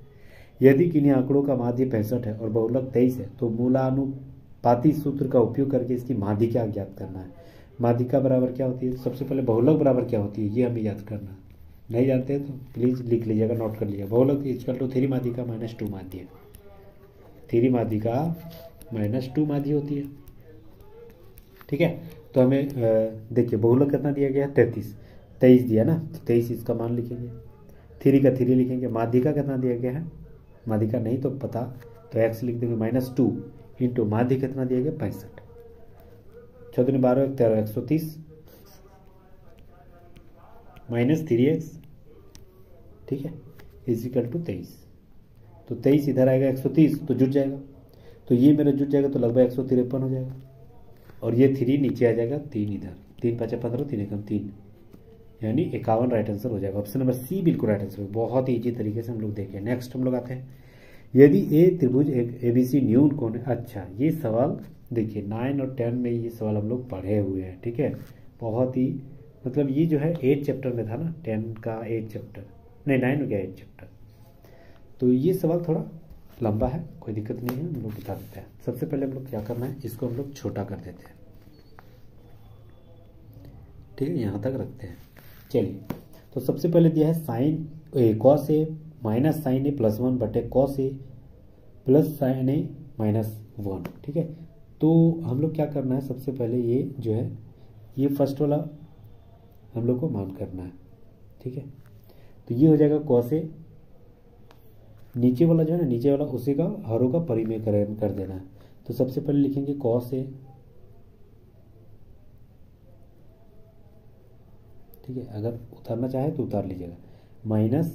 यदि किन्हीं आंकड़ों का माध्य 65 है और बहुलक 23 है तो मूलानुपाती सूत्र का उपयोग करके इसकी माध्यिका ज्ञात करना है। माध्यिका बराबर क्या होती है? सबसे पहले बहुलक बराबर क्या होती है, ये हमें याद करना है। नहीं जानते हैं तो प्लीज लिख लीजिएगा, नोट कर लीजिएगा। बहुलक इक्वल टू 3 माध्यिका माइनस 2 माध्य। 3 माध्यिका माइनस 2 माध्य होती है। ठीक है, तो हमें देखिए बहुलक कितना दिया गया है? 23 दिया ना, तो 23 इसका मान लिखेंगे, 3 का 3 लिखेंगे। माध्यिका कितना दिया गया है? माध्यिका नहीं तो पता, तो x लिख देंगे -2 इंटू माध्य कितना दिया गया? 65। 14 12 13 130 माइनस 3x, ठीक है, इजिकल टू 23। तो 23 इधर आएगा 130 तो जुट जाएगा, तो ये मेरा जुट जाएगा, तो लगभग 153 हो जाएगा। और ये 3 नीचे आ जाएगा, 3 इधर, 3 5 15, 3 एकम 3, यानी 51 राइट आंसर हो जाएगा। ऑप्शन नंबर सी बिल्कुल राइट आंसर। बहुत ही ईजी तरीके से हम लोग देखें। नेक्स्ट हम लोग आते हैं, यदि ए त्रिभुज एक ABC न्यून कोण है। अच्छा, ये सवाल देखिए 9 और 10 में ये सवाल हम लोग पढ़े हुए हैं। ठीक है, बहुत ही मतलब ये जो है 8 चैप्टर में था ना, 10 का 8 चैप्टर, नहीं 9 हो गया 8 चैप्टर, तो ये सवाल थोड़ा लंबा है, कोई दिक्कत नहीं है, हम लोग बता देते हैं। सबसे पहले हम लोग क्या करना है, इसको हम लोग छोटा कर देते हैं। ठीक है, यहाँ तक रखते हैं। चलिए, तो सबसे पहले दिया है sine cos A minus sign A plus 1 बटे cos A plus sign A minus 1। ठीक है, तो हम लोग क्या करना है, सबसे पहले ये जो है ये फर्स्ट वाला हम लोग को मान करना है। ठीक है, तो ये हो जाएगा कॉस ए, नीचे वाला जो है ना, नीचे वाला उसी का हरों का परिमेय कर देना है। तो सबसे पहले लिखेंगे कॉस ए, ठीक है, अगर उतारना चाहे तो उतार लीजिएगा, माइनस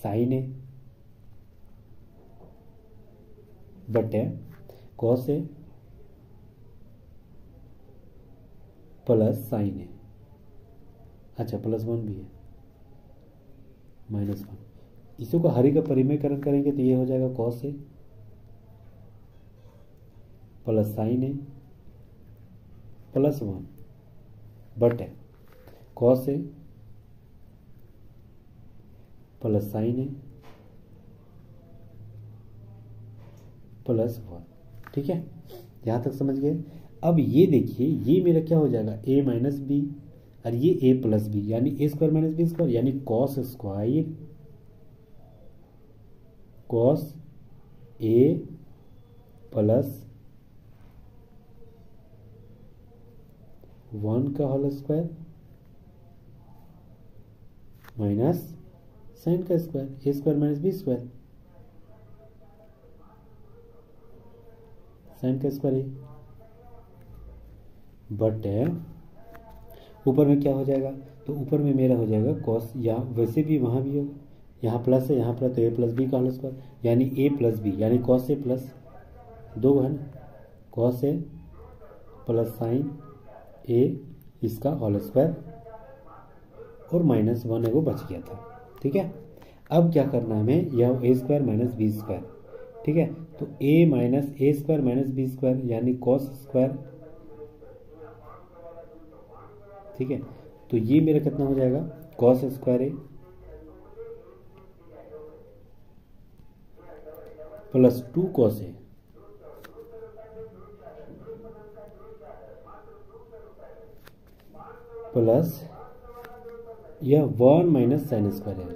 साइन ए बटे कॉस ए प्लस साइन ए। अच्छा, प्लस 1 भी है, -1। इसी को हरी का परिमेयकरण करेंगे तो ये हो जाएगा cos A plus sign A plus 1 बटे cos A plus sign A plus 1। ठीक है, यहाँ तक समझ गए। अब ये देखिए, ये मेरा क्या हो जाएगा, a माइनस बी और ये a प्लस बी, यानी a square minus B square, यानी cos square cos a plus 1 का होल स्क्वायर माइनस साइन का square, a square minus B square, sine का स्क्वायर है, बट ऊपर में क्या हो जाएगा, तो ऊपर में मेरा हो जाएगा कॉस, यहाँ वैसे भी वहाँ भी होगा, यहाँ प्लस है, यहाँ पर तो a प्लस बी का होल स्क्वायर, यानी a प्लस बी, यानी कॉस ए प्लस 2 है ना, कॉस ए प्लस साइन ए इसका होल स्क्वायर और -1 है वो बच गया था। ठीक है, अब क्या करना है हमें, यह a square minus B square. ठीक है, तो a minus A square minus B square यानी कॉस स्क्वायर। ठीक है, तो ये मेरा कितना हो जाएगा, cos square A plus 2 cos A plus यह 1 माइनस साइन स्क्वायर है,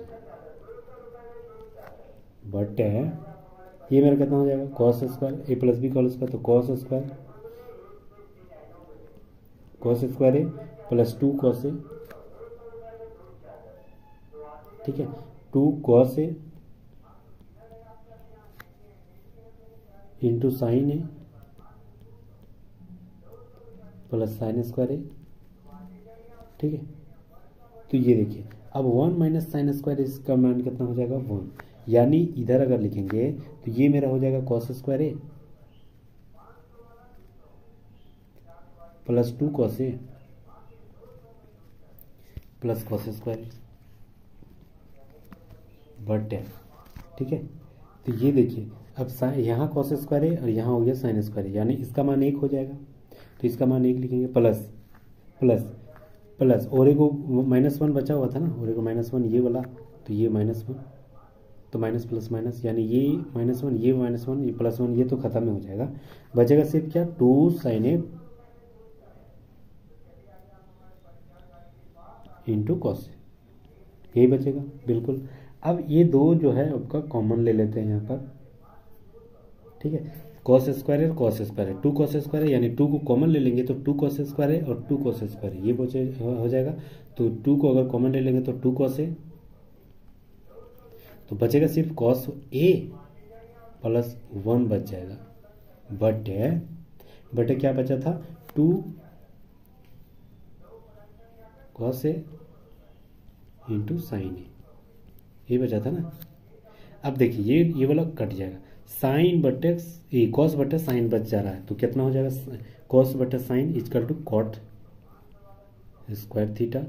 बट ये मेरा कितना हो जाएगा, cos square A plus B का होल स्क्वायर, तो cos square cos square A plus 2 cos A, ठीक है, 2 कॉस ए इंटू साइन ए प्लस साइन स्क्वायर ए, ठीक है। तो ये देखिए अब 1 माइनस साइन स्क्वायर, इसका मान कितना हो जाएगा 1, यानी इधर अगर लिखेंगे तो ये मेरा हो जाएगा cos square A plus 2 cos A plus cos square but है, ठीक है। तो ये देखिए अब यहाँ कॉस स्क्वायर है और यहाँ हो गया साइन स्क्वायर है, यानी इसका मान 1 हो जाएगा, तो इसका मान 1 लिखेंगे प्लस प्लस प्लस, और एक -1 बचा हुआ था ना, और एक -1 ये वाला, तो ये -1 तो माइनस प्लस माइनस, यानी ये -1 ये -1 ये +1 ये तो खत्म हो जाएगा, बचेगा सिर्फ क्या 2 साइन ए इंटू कॉस, यही बचेगा बिल्कुल। अब ये दो जो है आपका कॉमन ले लेते हैं यहाँ पर, ठीक है, कॉस स्क्वायर है कॉस स्क्वायर है, 2 कॉस स्क्वायर है, यानी 2 को कॉमन ले लेंगे तो 2 कॉस स्क्वायर है और 2 कॉस स्क्वायर है, ये बचे हो जाएगा। तो 2 को अगर कॉमन ले लेंगे तो 2 कॉस है, तो बचेगा सिर्फ कॉस ए प्लस 1 बच जाएगा, बट क्या बचा था 2 कॉस ए इंटू साइन ए, ये बचा था ना। अब देखिए ये वाला कट जाएगा, साइन बटे कॉस बटे साइन बच जा रहा है, तो कितना हो जाएगा कॉस बटे sine equal to cot square theta,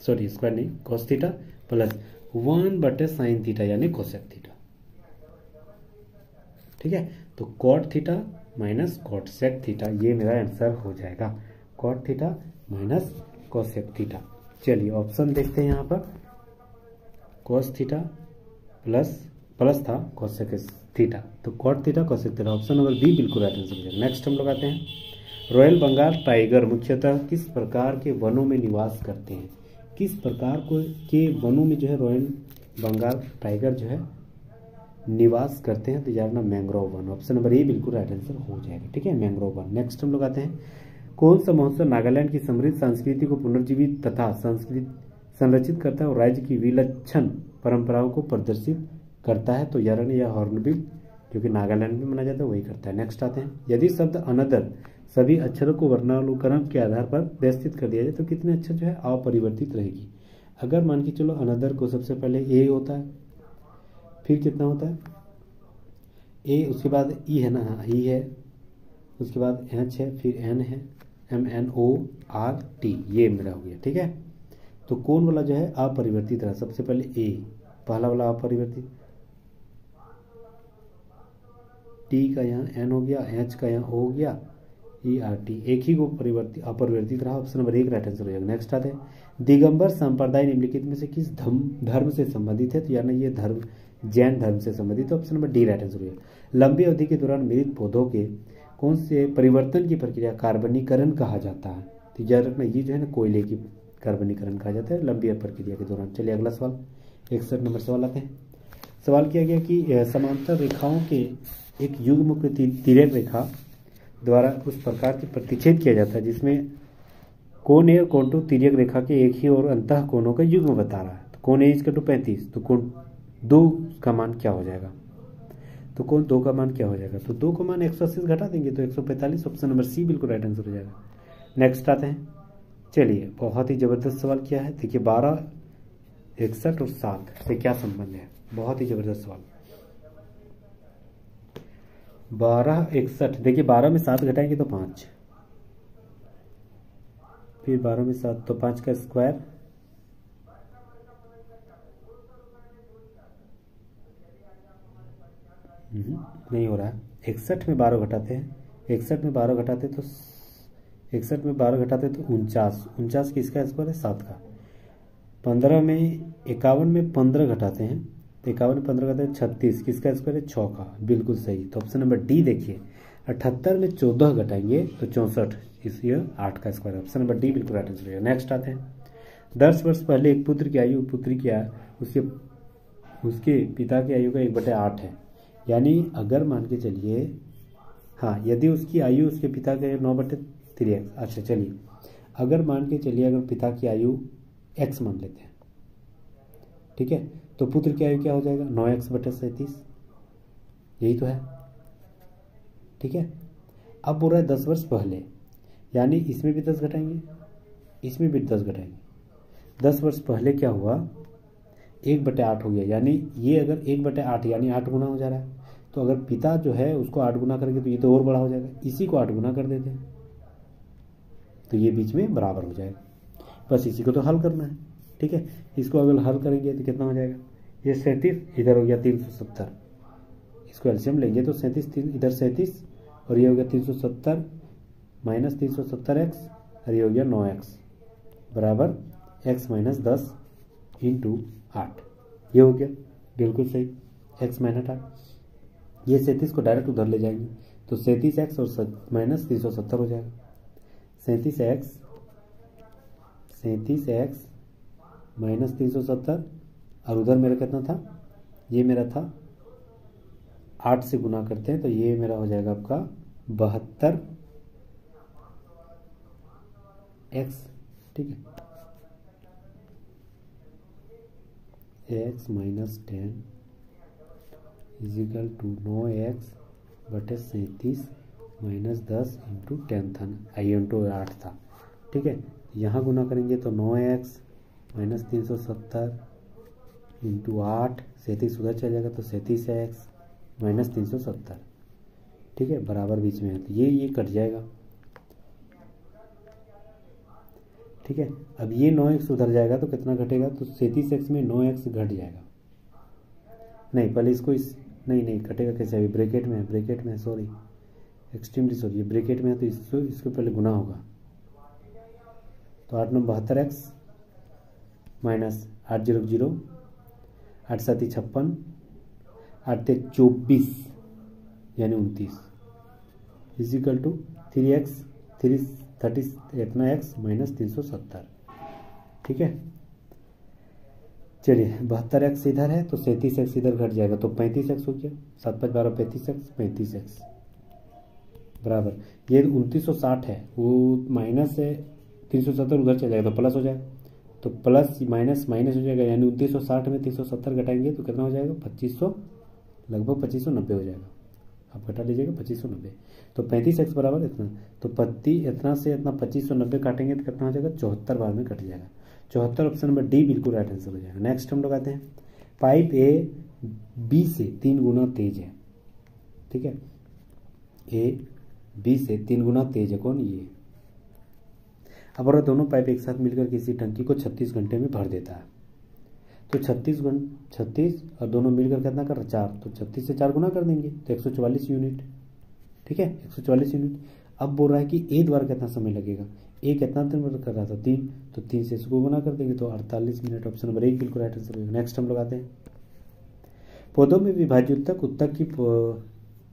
sorry square नहीं कॉस थीटा प्लस 1 बटे साइन थीटा यानी कोसेक थीटा, ठीक है। तो cot theta minus cot sec theta, ये मेरा आंसर हो जाएगा, cot theta minus cosec theta. चलिए ऑप्शन देखते हैं यहाँ पर, कॉस थीटा प्लस था कोसेक थीटा, तो cot theta cosec theta, option number B बिल्कुल राइट आंसर हो जाएगा। नेक्स्ट हम लोग आते हैं, रॉयल बंगाल टाइगर मुख्यतः किस प्रकार के वनों में निवास करते हैं, किस प्रकार के वनों में जो है रॉयल बंगाल टाइगर जो है निवास करते हैं, तो यार ना मैंग्रोव वन, ऑप्शन नंबर ए बिल्कुल राइट आंसर हो जाएगा, ठीक है, मैंग्रोव वन। नेक्स्ट हम लोग आते हैं, कौन सा महोत्सव नागालैंड की समृद्ध संस्कृति को पुनर्जीवित तथा संरक्षित करता है और राज्य की विलक्षण परंपराओं को प्रदर्शित करता है, तो यार यह हॉर्नबिल जो कि नागालैंड में मनाया जाता है वही करता है। नेक्स्ट आते हैं, यदि शब्द अनदर सभी अक्षरों को वर्णानुक्रम के आधार पर व्यवस्थित कर दिया जाए तो कितने अक्षर जो है अपरिवर्तित रहेगी। अगर मान के चलो अनदर को सबसे पहले ए होता है, फिर कितना होता है ए, उसके बाद ई है ना, ई है, उसके बाद एच है, फिर एन है, MNORT, ये मेरा हो गया, ठीक है। तो कौन वाला जो है अपरिवर्तित रहा, सबसे पहले ए पहला वाला अपरिवर्तित, टी का यहाँ एन हो गया, एच का यहाँ ओ हो गया, ERT एक ही को अपरिवर्तित रहा, ऑप्शन नंबर 1 राइट आंसर हो जाएगा। नेक्स्ट आते हैं, दिगंबर संप्रदाय निम्नलिखित में से किस धर्म से संबंधित है, तो यानी ये धर्म जैन धर्म से संबंधित, option number D right answer हो जाएगा। लंबी अवधि के दौरान मृत पौधों के कौन से परिवर्तन की प्रक्रिया कार्बनीकरण कहा जाता है, तो याद रखना ये जो है ना कोयले की कार्बनीकरण कहा जाता है लंबी प्रक्रिया के दौरान। चलिए अगला सवाल 61 नंबर सवाल आते हैं, सवाल किया गया कि समांतर रेखाओं के एक युग्म को तिर्यक रेखा द्वारा उस प्रकार की प्रतिच्छेद किया जाता है जिसमें कोण ए और कोण 2 तिर्यक रेखा के एक ही और अंतः कोणों का युग्म बता रहा है, तो कोण ए इक्वल टू 35, तो कोण 2 का मान क्या हो जाएगा, तो कोण 2 का मान क्या हो जाएगा, तो 2 का मान 180 घटा देंगे तो 145, ऑप्शन नंबर सी बिल्कुल राइट आंसर हो जाएगा। नेक्स्ट आते हैं, चलिए बहुत ही जबरदस्त सवाल किया है, देखिए 12, 61 और 7 से क्या संबंध है, बहुत ही जबरदस्त सवाल। 12, 61, देखिए 12 में 7 घटाएंगे तो 5, फिर 12 में 7 तो 5 का स्क्वायर, नहीं हो रहा है। 61 में 12 घटाते हैं, 61 में 12 घटाते तो 61 में 12 घटाते तो 49 किसका स्क्वायर है 7 का। 15 में 51 में 15 घटाते हैं तो 51 में 15 घटाते हैं 36 किसका स्क्वायर है 6 का, बिल्कुल सही। तो ऑप्शन नंबर डी देखिए, 78 में 14 घटाएंगे तो 64, इसलिए 8 का स्क्वायर, ऑप्शन नंबर डी बिल्कुल राइट आंसर है। नेक्स्ट आते हैं, 10 वर्ष पहले एक पुत्र की आयु पुत्री की आयु उसके पिता की आयु का 1/8 है, यानी अगर मान के चलिए हाँ, यदि उसकी आयु उसके पिता के 9/3, अच्छा चलिए अगर मान के चलिए अगर पिता की आयु x मान लेते हैं, ठीक है, तो पुत्र की आयु क्या हो जाएगा 9x/37, यही तो है, ठीक है। अब बोल रहा है 10 वर्ष पहले, यानी इसमें भी 10 घटाएंगे, इसमें भी 10 घटाएंगे। 10 वर्ष पहले क्या हुआ 1/8 हो गया, यानी ये अगर 1/8 यानी 8 गुना हो जा रहा है, तो अगर पिता जो है उसको 8 गुना करेंगे तो ये तो और बड़ा हो जाएगा, इसी को 8 गुना कर देते हैं तो ये बीच में बराबर हो जाएगा। बस इसी को तो हल करना है, ठीक है। इसको अगर हल करेंगे तो कितना हो जाएगा, ये 37 इधर हो गया 370, इसको एलसीएम लेंगे तो 37 इधर 37 और ये हो गया 370 माइनस 370x और ये हो गया 9x बराबर x माइनस 10 इंटू 8, ये हो गया बिल्कुल सही x माइनस 8। ये 37 को डायरेक्ट उधर ले जाएंगे तो 37x और माइनस 370 हो जाएगा। 37x माइनस 370 और उधर मेरा कितना था, ये मेरा था 8 से गुना करते हैं तो ये मेरा हो जाएगा आपका 72x, ठीक है। x minus 10 equal to 9x/37 minus 10 into 10 था ना, इंटू 8 था, ठीक है। यहाँ गुना करेंगे तो 9x माइनस 370 इंटू 8, 37 उधर चल जाएगा तो 37x माइनस 370, ठीक है, बराबर बीच में है तो ये कट जाएगा, ठीक है। अब ये 9x उधर जाएगा तो कितना घटेगा, तो 37x में 9x घट जाएगा, नहीं पहले इसको नहीं घटेगा कैसे, अभी ब्रैकेट में है, सॉरी एक्सट्रीमली सॉरी, ये ब्रैकेट में है तो इसको पहले गुना होगा तो 8 9 72x माइनस 8 0 0 8 7 56 8 24 यानी 29 इजिकल टू 3x 30 इतना x माइनस 370, ठीक है। चलिए 72x इधर है तो 37x इधर घट जाएगा तो 35x हो गया, 7 5 12 35x बराबर, ये 2960 है वो माइनस है 370 उधर चल जाएगा तो प्लस हो जाएगा, तो प्लस माइनस माइनस हो जाएगा, यानी 2960 में 370 घटाएंगे तो कितना हो जाएगा 2500, लगभग 2590 हो जाएगा, आप घटा लीजिएगा 2590, तो 35x बराबर इतना, तो इतना से इतना 2590 काटेंगे तो कितना हो जाएगा 74 बार में कट जाएगा, 74 ऑप्शन नंबर डी बिल्कुल राइट आंसर हो जाएगा। नेक्स्ट हम लोग आते हैं, पाइप ए बी से 3 गुना तेज है, ठीक है, ए बी से 3 गुना तेज है कौन, ये। अब अगर दोनों पाइप एक साथ मिलकर किसी टंकी को 36 घंटे में भर देता है तो 36 और दोनों मिलकर कितना कर 4, तो 36 से 4 गुना कर देंगे तो 144 यूनिट, ठीक है, 144 यूनिट। अब बोल रहा है कि ए द्वारा कितना समय लगेगा, ए कितना दिन कर रहा था 3, तो 3 से इसको गुना कर देंगे तो 48 मिनट, ऑप्शन नंबर 1 बिल्कुल राइट आंसर होगा। नेक्स्ट हम लोग आते हैं, पौधों में विभाजित उत्तक की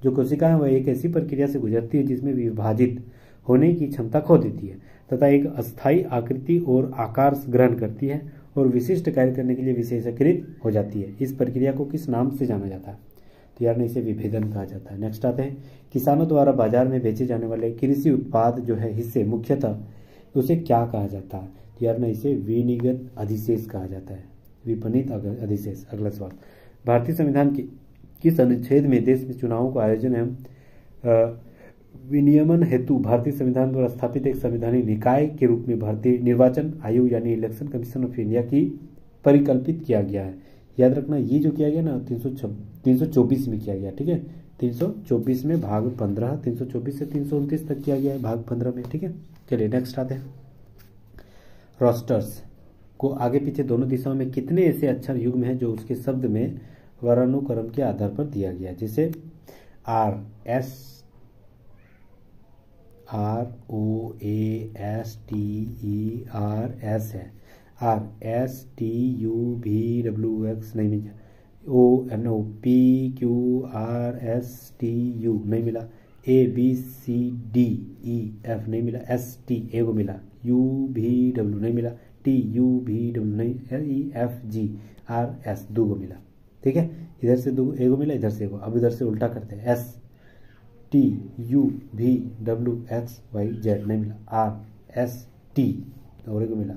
जो कोशिका है वह एक ऐसी प्रक्रिया से गुजरती है जिसमें विभाजित होने की क्षमता खो देती है तथा एक अस्थायी आकृति और आकार ग्रहण करती है और विशिष्ट कार्य करने के लिए विशेषीकृत हो जाती है। इस प्रक्रिया को किस नाम से जाना जाता है, तो यार इसे विभेदन कहा जाता है। नेक्स्ट आते हैं, किसानों द्वारा बाजार में बेचे जाने वाले कृषि उत्पाद जो है हिस्से मुख्यतः उसे क्या कहा जाता है, तो यार इसे विनिगत अधिशेष कहा जाता है, विपणित अधिशेष। अगला सवाल, भारतीय संविधान की किस अनुच्छेद में देश में चुनावों का आयोजन एवं विनियमन हेतु भारतीय संविधान द्वारा स्थापित एक संवैधानिक निकाय के रूप में भारतीय निर्वाचन आयोग यानी इलेक्शन कमीशन ऑफ इंडिया की परिकल्पित किया गया है। याद रखना ये जो किया गया ना 324 में किया गया, ठीक है, 324 में भाग 15, 324 से 329 तक किया गया है भाग 15 में, ठीक है। चलिए नेक्स्ट आते हैं, रोस्टर्स को आगे पीछे दोनों दिशाओं में कितने ऐसे अक्षर युग्म हैं जो उसके शब्द में वर्णानुक्रम के आधार पर दिया गया, जैसे ROASTERS है, RSTUVWX नहीं मिला, ONOPQRSTU नहीं मिला, ABCDEF नहीं मिला, ST एगो मिला, UVW नहीं मिला, TUVW नहीं, EFGRS दो गो मिला, ठीक है, इधर से दो एगो मिला, इधर से एगो। अब इधर से उल्टा करते हैं, STUVWXYZ नहीं मिला, RSTUV टी और को मिला,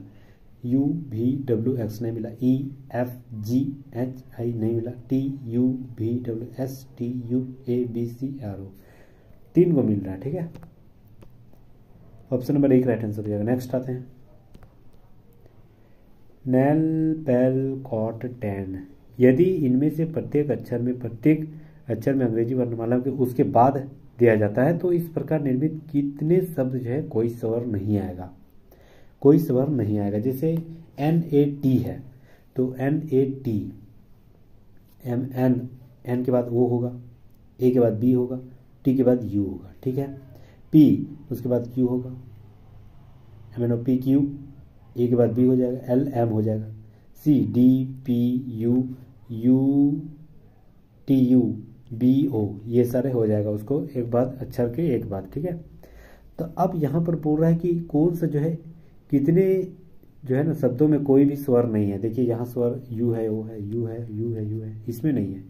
यू वी डब्ल्यू एक्स नहीं मिला, E F G H I नहीं मिला, T U V W S T U A B C R O, 3 को मिल रहा है। ठीक है, ऑप्शन नंबर 1 राइट आंसर हो जाएगा। नेक्स्ट आते हैं, नेल पेल कॉट टैन, यदि इनमें से प्रत्येक अक्षर में अंग्रेजी वर्णमाला के उसके बाद दिया जाता है तो इस प्रकार निर्मित कितने शब्द जो है कोई स्वर नहीं आएगा, कोई स्वर नहीं आएगा। जैसे NAT है तो NAT, एन के बाद O होगा, ए के बाद B होगा, टी के बाद U होगा। ठीक है, P उसके बाद Q होगा, MNOPQ, ए के बाद B हो जाएगा, LM हो जाएगा, C DPU UTU BO, ये सारे हो जाएगा उसको एक बाद अक्षर के एक बाद। ठीक है, तो अब यहाँ पर बोल रहा है कि कौन सा जो है कितने जो है ना शब्दों में कोई भी स्वर नहीं है। देखिए यहाँ स्वर यू है, ओ है, यू है, यू है, यू है, इसमें नहीं है,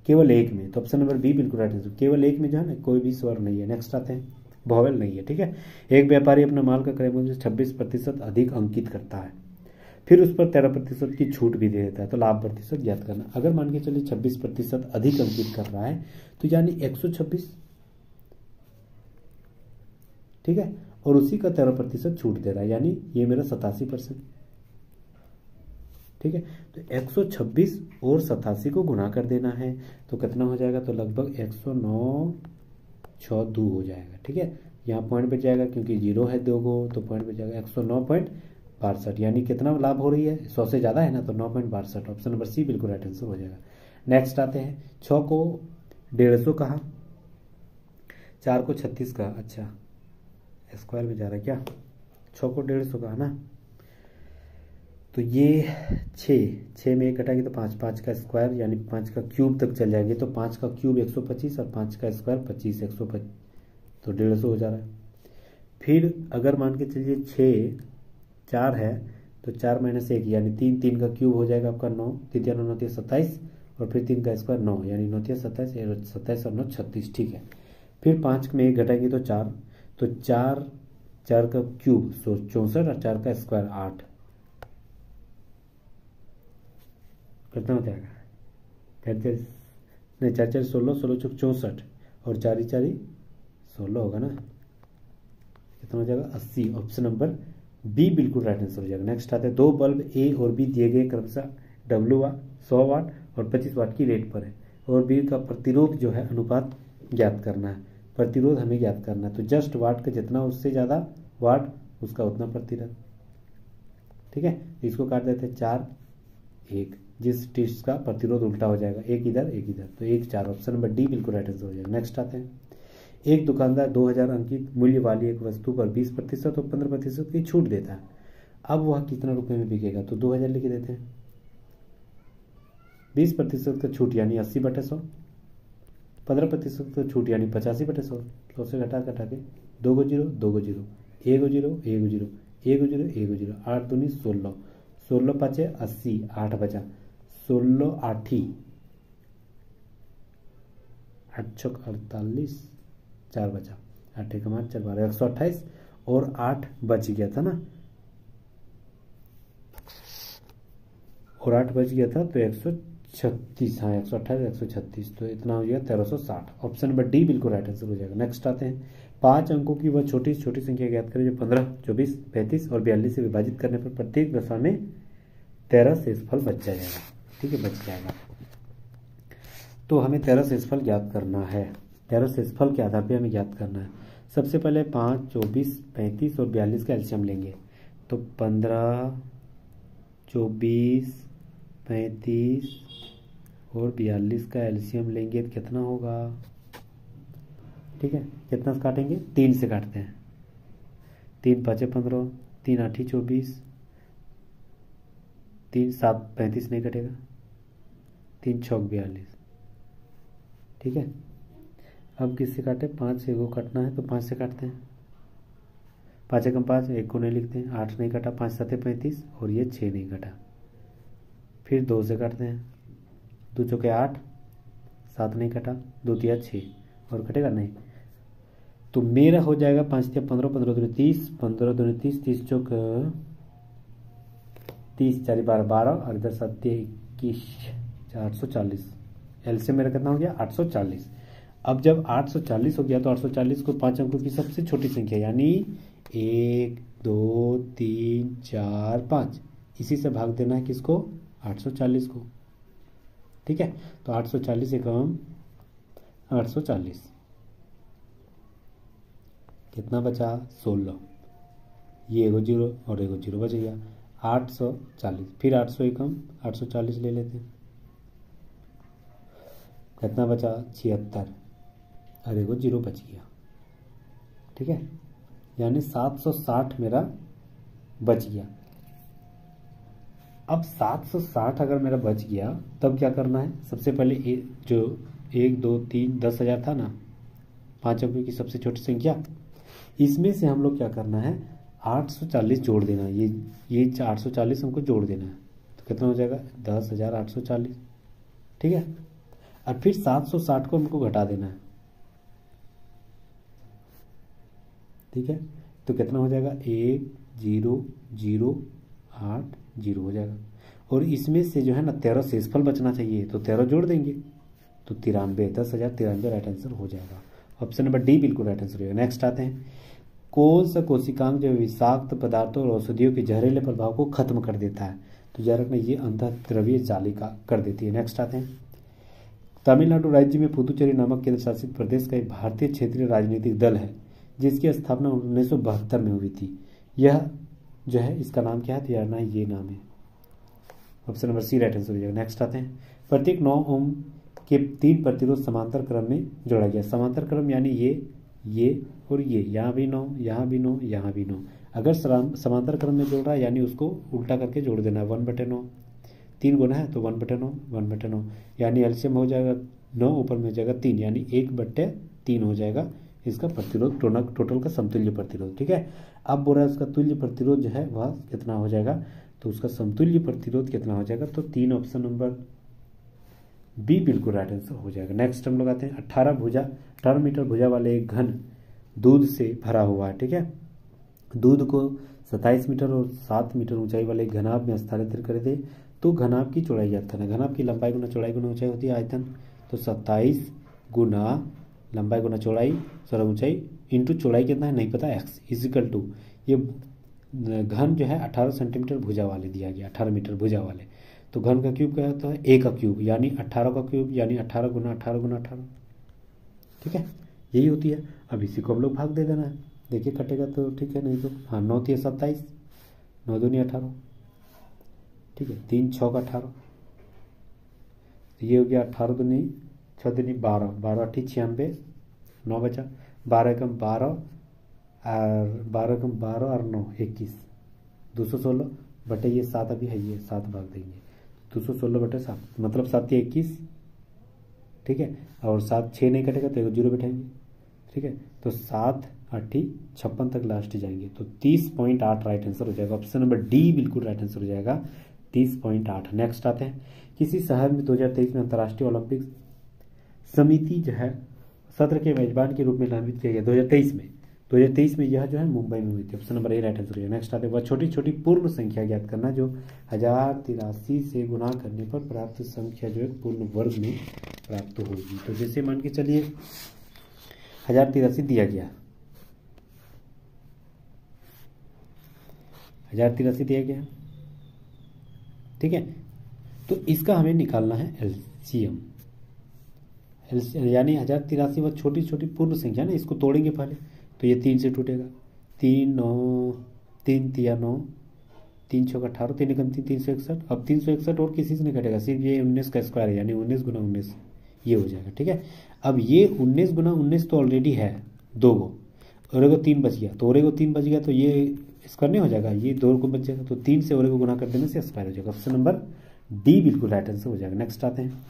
केवल एक में। तो ऑप्शन नंबर बी बिल्कुल राइट आंसर, केवल एक में जो है ना कोई भी स्वर नहीं है। नेक्स्ट आते हैं, वॉवेल नहीं है। ठीक है, एक व्यापारी अपना माल का क्रय मूल्य 26% अधिक अंकित करता है, फिर उस पर 13% की छूट भी दे देता है, तो लाभ प्रतिशत ज्ञात करना। अगर मान के चलिए 26% अधिक अंकित कर रहा है तो यानी 126, ठीक है, और उसी का 13% छूट दे रहा है, यानी ये मेरा 87%। ठीक है, तो 126 और 87 को गुणा कर देना है तो कितना हो जाएगा, तो लगभग 109.62 हो जाएगा। ठीक है, यहाँ पॉइंट बच जाएगा क्योंकि 0 है 2 को, तो पॉइंट बच जाएगा 109.62, यानी कितना लाभ हो रही है, 100 से ज़्यादा है ना, तो 9.62। ऑप्शन नंबर सी बिल्कुल राइट आंसर हो जाएगा। नेक्स्ट आते हैं, 6 को 150 कहा, 4 को 36 कहा, अच्छा स्क्वायर में जा रहा है क्या, 6 को 150 कहा ना, तो ये 6 में 1 कटाएंगे तो 5, 5 का स्क्वायर यानी 5 का क्यूब तक चल जाएंगे, तो 5 का क्यूब 125 और 5 का स्क्वायर 25, 125, तो 150 हो जा रहा है। फिर अगर मान के चलिए 6 4 है तो 4 - 1 यानी 3, 3 का क्यूब हो जाएगा आपका 9, 3 9 9 27, और फिर 3 का स्क्वायर 9 यानी 9 27, 27 और 9 36। ठीक है, फिर 5 में 1 घटाएंगे तो 4, तो 4 का क्यूब 64 और 4 का स्क्वायर 8, कितना हो जाएगा, 4 4 16, 16 चौक 64 और 4 4 16 होगा ना, कितना हो जाएगा 80। ऑप्शन नंबर बी बिल्कुल राइट आंसर हो जाएगा। नेक्स्ट आते हैं, 2 बल्ब ए और बी दिए गए क्रमशः W100 वाट और 25 वाट की रेट पर है, और बी का प्रतिरोध जो है अनुपात ज्ञात करना है, प्रतिरोध हमें ज्ञात करना है, तो जस्ट वाट का जितना उससे ज़्यादा वाट उसका उतना प्रतिरोध। ठीक है, इसको काट देते हैं 4 1, जिस टिस्ट का प्रतिरोध उल्टा हो जाएगा, एक इधर एक इधर, तो 1 4। ऑप्शन नंबर डी बिल्कुल राइट आंसर हो जाएगा। नेक्स्ट आते हैं, एक दुकानदार 2000 अंकित मूल्य वाली एक वस्तु पर 20% और 15% की छूट देता है, अब वह कितना रुपए में बिकेगा, तो 2000 लिख देते हैं, 20% का छूट यानी 80/100, 15% का छूट यानी 85/100, 100 से घटा के 2 को 0 2 को 0 1 को 0 1 को 0 1 को 0 1 को 0, 8 दूनी 16, 16 5 80, 8 बचा, 16 8 8 48, 4 बचा, 8 1 4 12, 128 और 8 बच गया था ना, और 8 बच गया था तो 136, हाँ 128 136, तो इतना हो गया 1360। ऑप्शन नंबर डी बिल्कुल राइट आंसर हो जाएगा। नेक्स्ट आते हैं, 5 अंकों की वह छोटी छोटी संख्या ज्ञात करें जो 15 24 35 और 42 से विभाजित करने पर प्रत्येक दशा में 13 शेषफल बच जाएगा। ठीक है, बच जाएगा, तो हमें 13 शेषफल ज्ञात करना है, 13 शेषफल के आधार पर हमें ज्ञात करना है। सबसे पहले 5 24 35 और 42 का एलसीएम लेंगे, तो 15 24 35 और 42 का एलसीएम लेंगे तो कितना होगा, ठीक है, कितना से काटेंगे, 3 से काटते हैं, 3 5 15, 3 8 24, 3 7 35 नहीं कटेगा, 3 6 42। ठीक है, अब किससे काटे, 5 से को काटना है तो 5 से काटते हैं, 5 एकम 5, 1 को नहीं लिखते हैं, 8 नहीं कटा, 5 7 35 और ये 6 नहीं कटा, फिर 2 से काटते हैं, 2 चौके 8, 7 नहीं कटा, 2 तिया 6 और कटेगा नहीं, तो मेरा हो जाएगा 5 या 15, 15 दूनी 30, 15 दूनी 30, 30 चौक 30, 4 12, 12 और इधर 7 21, 840। एलसीएम मेरा कितना हो गया 840। अब जब 840 हो गया तो 840 को 5 अंकों की सबसे छोटी संख्या यानी 1 2 3 4 5 इसी से भाग देना है किसको 840 को। ठीक है, तो 840 एकम 840 कितना बचा 16, ये एगो जीरो और एगो जीरो बच गया 840। फिर 800 एकम 840 ले लेते हैं, कितना बचा 76 और एगो जीरो बच गया। ठीक है, यानी 760 मेरा बच गया। अब 760 अगर मेरा बच गया तब क्या करना है, सबसे पहले जो 1 2 3 10,000 था ना 5 अंकों की सबसे छोटी संख्या, इसमें से हम लोग क्या करना है 840 जोड़ देना है। ये 840 हमको जोड़ देना है तो कितना हो जाएगा 10,840। ठीक है, और फिर 760 को हमको घटा देना है। ठीक है, तो कितना हो जाएगा 1 0 0 8 0 हो जाएगा। और इसमें से जो है ना 13 शेषफल बचना चाहिए तो 13 जोड़ देंगे तो 93, 10,093 राइट आंसर हो जाएगा। ऑप्शन नंबर डी बिल्कुल राइट आंसर होगा। नेक्स्ट आते हैं, कौन सा कोशिकांग जो विषाक्त पदार्थों और औषधियों के जहरीले प्रभाव को खत्म कर देता है, तो याद रखना ये अंतःद्रव्य जालिका कर देती है। नेक्स्ट आते हैं, तमिलनाडु राज्य में पुदुचेरी नामक केंद्र शासित प्रदेश का एक भारतीय क्षेत्रीय राजनीतिक दल है जिसकी स्थापना 1972 में हुई थी। यह जो है इसका नाम क्या है, तो यार ना ये नाम है। Option number C right answer हो जाएगा। नेक्स्ट आते हैं, प्रत्येक 9 ओम के 3 प्रतिरोध समांतर क्रम में जोड़ा गया। समांतर क्रम यानी ये और ये, यहाँ भी 9, यहाँ भी 9, यहाँ भी 9। अगर समांतर क्रम में जोड़ रहा है यानी उसको उल्टा करके जोड़ देना है 1/9। 3 गुना है तो 1/9 1/9, यानी एलसीएम हो जाएगा 9 ऊपर में हो जाएगा 3 यानी 1/3 हो जाएगा इसका प्रतिरोध, टोटल का समतुल्य प्रतिरोध। ठीक है, अब बोल रहा है उसका तुल्य प्रतिरोध जो है वह कितना हो जाएगा, तो उसका समतुल्य प्रतिरोध कितना हो जाएगा, तो 3 ऑप्शन नंबर बी बिल्कुल राइट आंसर हो जाएगा। नेक्स्ट हम लोग आते हैं, 18 मीटर भुजा वाले एक घन दूध से भरा हुआ है। ठीक है, दूध को 27 मीटर और 7 मीटर ऊंचाई वाले घनाभ में स्थानांतरित कर दे तो घनाभ की चौड़ाई ज्ञात करना। घनाभ की लंबाई गुना चौड़ाई गुना ऊंचाई होती है आयतन, तो 27 गुना लंबाई गुना चौड़ाई ऊंचाई इंटू चौड़ाई कितना है नहीं पता, एक्स इजिकल टू ये घन जो है 18 सेंटीमीटर भुजा वाले दिया गया, 18 मीटर भुजा वाले, तो घन का क्यूब क्या होता है ए का क्यूब यानी 18 का क्यूब यानी 18 गुना 18 गुना 18। ठीक है, यही होती है। अब इसी को हम लोग भाग दे देना है, देखिए कटेगा तो ठीक है, नहीं तो हाँ 9 3 27, 9 दूनी 18। ठीक है, 3 6 का 18, ये हो गया 18 दूनी 6 दूनी 12, 12 8 96, 9 बचा, 12 एकम 12 और 12 एकम 12 और 9 21, 216 बटे ये 7 अभी है, ये 7 भाग देंगे 216 बटे 7 मतलब 7 या 21। ठीक है, और 7 6 नहीं कटेगा तो 0 बैठाएंगे। ठीक है, तो 7 8 56 तक लास्ट जाएंगे तो 30.8 राइट आंसर हो जाएगा। ऑप्शन नंबर डी बिल्कुल राइट आंसर हो जाएगा 30.8। नेक्स्ट आते हैं, किसी शहर में 2023 में अंतर्राष्ट्रीय ओलंपिक समिति जो है सत्र के मेजबान के रूप में नामित किया गया 2023 में यह जो है मुंबई में हुई थी। Option number A right answer हो जाएगा। नेक्स्ट आते हैं, वह छोटी छोटी पूर्ण संख्या ज्ञात करना जो 1083 से गुना करने पर प्राप्त संख्या जो है पूर्ण वर्ग में प्राप्त होगी। तो जैसे मान के चलिए 1083 दिया गया, 1083 दिया गया। ठीक है, तो इसका हमें निकालना है एलसीएम, यानी 1083 वह छोटी छोटी पूर्ण संख्या ना, इसको तोड़ेंगे पहले तो ये 3 से टूटेगा, 3 9 3 तिया 9, 3 6 18, 3 एकम 3 361। अब 361 और किसी से नहीं कटेगा, सिर्फ ये 19 का स्क्वायर है यानी 19 गुना 19 ये हो जाएगा। ठीक है, अब ये 19 गुना 19 तो ऑलरेडी है 2 गो और एगो 3 बच गया, तो और एगो 3 बच गया तो ये स्क्वायर नहीं हो जाएगा, ये 2 को बच जाएगा तो 3 से और एगो गुना कर देने से स्क्वायर हो जाएगा। ऑप्शन नंबर डी बिल्कुल राइट आंसर हो जाएगा। नेक्स्ट आते हैं,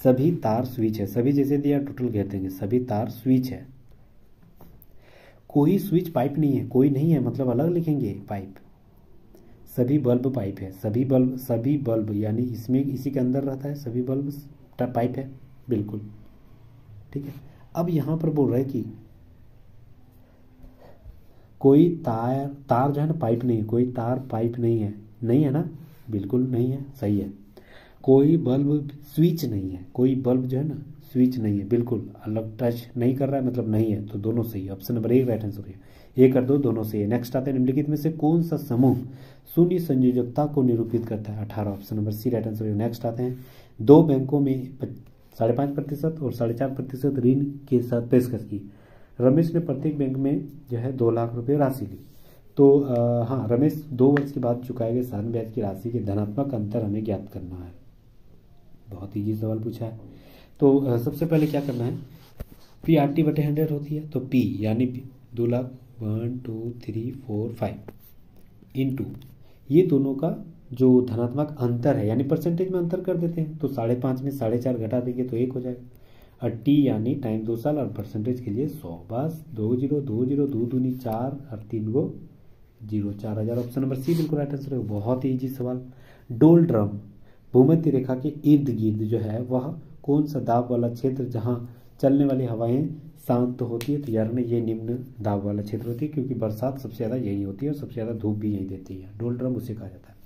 सभी तार स्विच है, सभी जैसे दिया टोटल घेर देंगे, सभी तार स्विच है, कोई स्विच पाइप नहीं है, कोई नहीं है मतलब अलग लिखेंगे पाइप, सभी बल्ब पाइप है, सभी बल्ब यानी इसमें इसी के अंदर रहता है, सभी बल्ब पाइप है बिल्कुल। ठीक है, अब यहाँ पर बोल रहा है कि कोई तार तार जो है ना पाइप नहीं है, कोई तार पाइप नहीं है, नहीं है ना, बिल्कुल नहीं है, सही है। कोई बल्ब स्विच नहीं है, कोई बल्ब जो है ना स्विच नहीं है, बिल्कुल अलग टच नहीं कर रहा है मतलब नहीं है, तो दोनों सही है। ऑप्शन नंबर 1 राइट आंसर है, 1 और 2 दोनों सही है। नेक्स्ट आते हैं निम्नलिखित में से कौन सा समूह शून्य संयोजकता को निरूपित करता है? 18, option number C right answer है। नेक्स्ट आते हैं, दो बैंकों में 5.5% और 4.5% ऋण के साथ पेशकश की। रमेश ने प्रत्येक बैंक में जो है 2 लाख रुपए राशि ली। तो हाँ, रमेश 2 वर्ष के बाद चुकाए गए साधारण ब्याज की राशि के धनात्मक अंतर हमें ज्ञात करना है। बहुत ईजी सवाल पूछा है। तो सबसे पहले क्या करना है, पी आर टी बटे 100 होती है, तो पी यानी 2 लाख 1 2 3 4 5 इंटू ये दोनों का जो धनात्मक अंतर है यानी परसेंटेज में अंतर कर देते हैं, तो 5.5 में 4.5 घटा देंगे तो 1 हो जाएगा। और टी यानी टाइम 2 साल और परसेंटेज के लिए 100, बस 2 0 2 0 2 दूनी 4 और 3 गो 0, 4000। ऑप्शन नंबर सी बिल्कुल राइट आंसर है। बहुत ही ईजी सवाल। डोल ड्रम भूमध्य रेखा के इर्द गिर्द जो है वह कौन सा दाब वाला क्षेत्र जहां चलने वाली हवाएं शांत होती है? तो यार ने ये निम्न दाब वाला क्षेत्र होती है, क्योंकि बरसात सबसे ज़्यादा यही होती है और सबसे ज़्यादा धूप भी यही देती है। डोल ड्रम उसे कहा जाता है।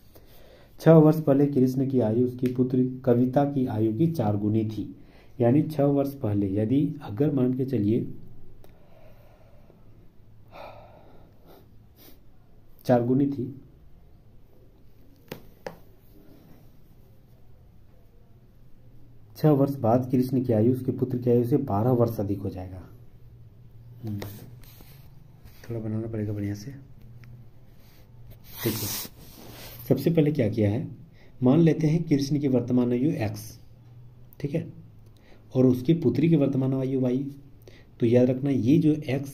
6 वर्ष पहले कृष्ण की आयु उसकी पुत्री कविता की आयु की 4 गुनी थी। यानी 6 वर्ष पहले यदि अगर मान के चलिए 4 गुनी थी, छह वर्ष बाद कृष्ण की आयु उसके पुत्र की आयु से 12 वर्ष अधिक हो जाएगा। थोड़ा बनाना पड़ेगा बढ़िया से। देखिए सबसे पहले क्या किया है, मान लेते हैं कृष्ण की वर्तमान आयु x, ठीक है, और उसकी पुत्री की वर्तमान आयु y। तो याद रखना ये जो x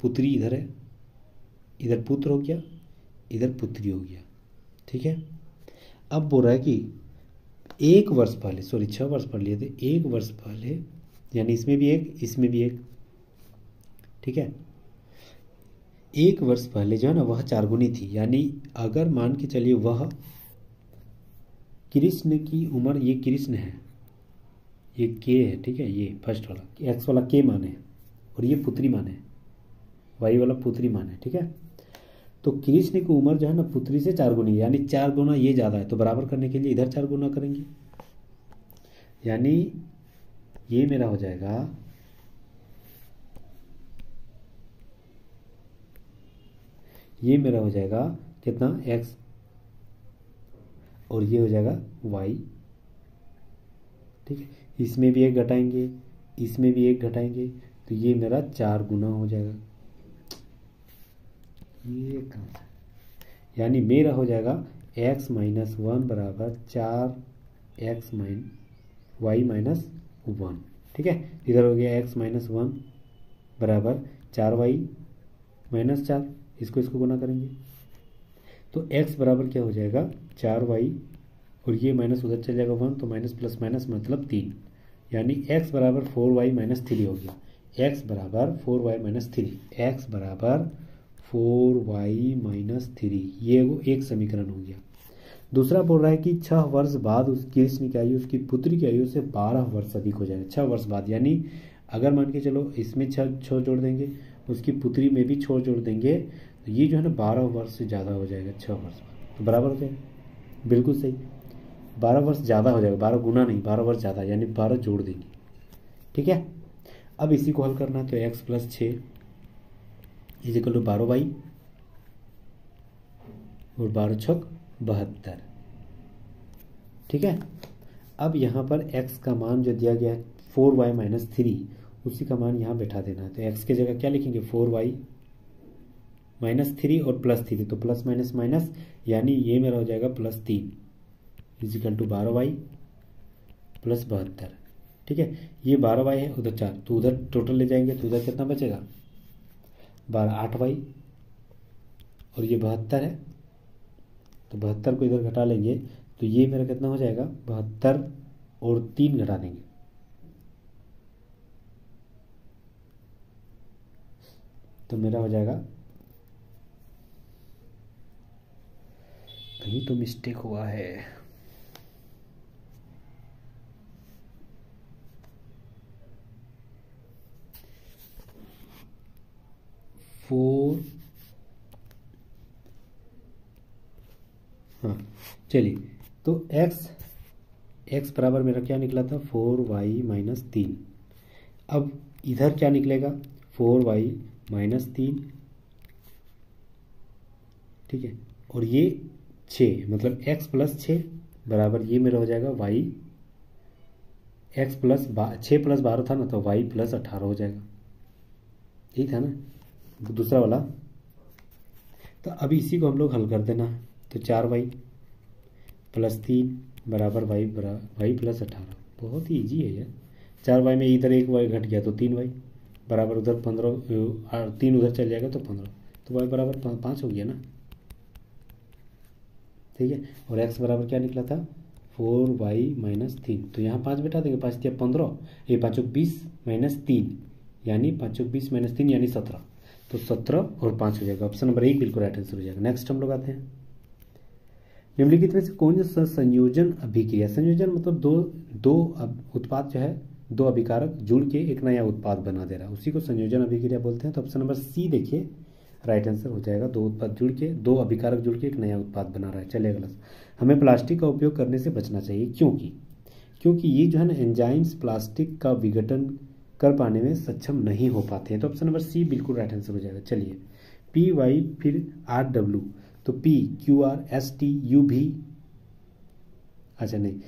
पुत्री इधर है, इधर पुत्र हो गया, इधर पुत्री हो गया, ठीक है। अब बोल रहा है कि 1 वर्ष पहले, सॉरी 6 वर्ष पढ़ लिए थे, 1 वर्ष पहले यानी इसमें भी 1 इसमें भी 1, ठीक है। 1 वर्ष पहले जो है ना वह 4 गुनी थी। यानी अगर मान के चलिए वह कृष्ण की उम्र, ये कृष्ण है, ये के है, ठीक है, ये फर्स्ट वाला एक्स वाला के मान है और ये पुत्री मान है, वाई वाला पुत्री मान है, ठीक है। तो कृष्ण की उम्र जो है ना पुत्री से 4 गुनी, यानी 4 गुना ये ज़्यादा है, तो बराबर करने के लिए इधर 4 गुना करेंगे। यानी ये मेरा हो जाएगा कितना x और ये हो जाएगा y, ठीक है। इसमें भी 1 घटाएंगे, इसमें भी 1 घटाएंगे, तो ये मेरा 4 गुना हो जाएगा। ये कहाँ, यानी मेरा हो जाएगा x माइनस 1 बराबर 4x वाई माइनस 1, ठीक है। इधर हो गया x माइनस 1 बराबर 4y माइनस 4, इसको गुना करेंगे तो x बराबर क्या हो जाएगा 4y, और ये माइनस उधर चल जाएगा 1, तो माइनस प्लस माइनस मतलब 3, यानी x बराबर 4y माइनस 3 हो गया। x बराबर 4y माइनस 3, x बराबर 4y माइनस 3, ये वो एक समीकरण हो गया। दूसरा बोल रहा है कि 6 वर्ष बाद उस कृष्ण की आयु उसकी पुत्री की आयु से 12 वर्ष अधिक हो जाएगा। 6 वर्ष बाद यानी अगर मान के चलो इसमें 6 जोड़ देंगे, उसकी पुत्री में भी 6 जोड़ देंगे, तो ये जो है ना 12 वर्ष से ज़्यादा हो जाएगा 6 वर्ष बाद, तो बराबर हो जाएगा। बिल्कुल सही, 12 वर्ष ज़्यादा हो जाएगा, 12 गुना नहीं, 12 वर्ष ज़्यादा, यानी 12 जोड़ देंगे, ठीक है। अब इसी को हल करना है, तो x plus 6 is equal to 12y और 12 छक 72, ठीक है। अब यहाँ पर x का मान जो दिया गया है 4y माइनस 3, उसी का मान यहाँ बैठा देना है। तो x की जगह क्या लिखेंगे 4y माइनस 3 और प्लस 3, तो प्लस माइनस माइनस, यानी ये मेरा हो जाएगा plus 3 is equal to 12y plus 72, ठीक है। ये 12y है, उधर 4, तो उधर टोटल ले जाएंगे तो उधर कितना बचेगा 12, 8y, और ये 72 है, तो 72 को इधर घटा लेंगे, तो ये मेरा कितना हो जाएगा 72 और 3 घटा देंगे, तो मेरा हो जाएगा, कहीं तो मिस्टेक हुआ है, 4 हाँ चलिए, तो x बराबर मेरा क्या निकला था 4y माइनस 3। अब इधर क्या निकलेगा 4y माइनस 3, ठीक है, और ये 6 मतलब x प्लस 6 बराबर ये मेरा हो जाएगा y, x प्लस 6 प्लस 12 था ना, तो y प्लस 18 हो जाएगा, ठीक है ना, दूसरा वाला। तो अब इसी को हम लोग हल कर देना, तो 4y प्लस 3 बराबर y प्लस 18। बहुत ही ईजी है यार। 4y में इधर एक y घट गया तो 3y बराबर उधर 15, 3 उधर चल जाएगा तो 15, तो y बराबर 5 हो गया ना, ठीक है। और x बराबर क्या निकला था 4y माइनस 3, तो यहाँ 5 बैठा देंगे, 5 दिया 15, ये 5 20 माइनस 3 यानी 5 20 माइनस 3 यानी 17, तो 17 और 5 हो जाएगा। ऑप्शन नंबर 1 बिल्कुल राइट आंसर हो जाएगा। नेक्स्ट हम लोग आते हैं, निम्नलिखित में से कौन सा संयोजन अभिक्रिया, संयोजन मतलब दो उत्पाद जो है, दो अभिकारक जुड़ के एक नया उत्पाद बना दे रहा है, उसी को संयोजन अभिक्रिया बोलते हैं। तो ऑप्शन नंबर सी देखिए राइट आंसर हो जाएगा। दो उत्पाद जुड़ के, दो अभिकारक जुड़ के एक नया उत्पाद बना रहा है। चलिए अगला, हमें प्लास्टिक का उपयोग करने से बचना चाहिए, क्योंकि ये जो है ना एंजाइम्स प्लास्टिक का विघटन कर पाने में सक्षम नहीं हो पाते हैं। तो ऑप्शन नंबर सी बिल्कुल राइट आंसर हो जाएगा। चलिए पी वाई फिर आर डब्ल्यू, तो P Q R S T you भी, अच्छा नहीं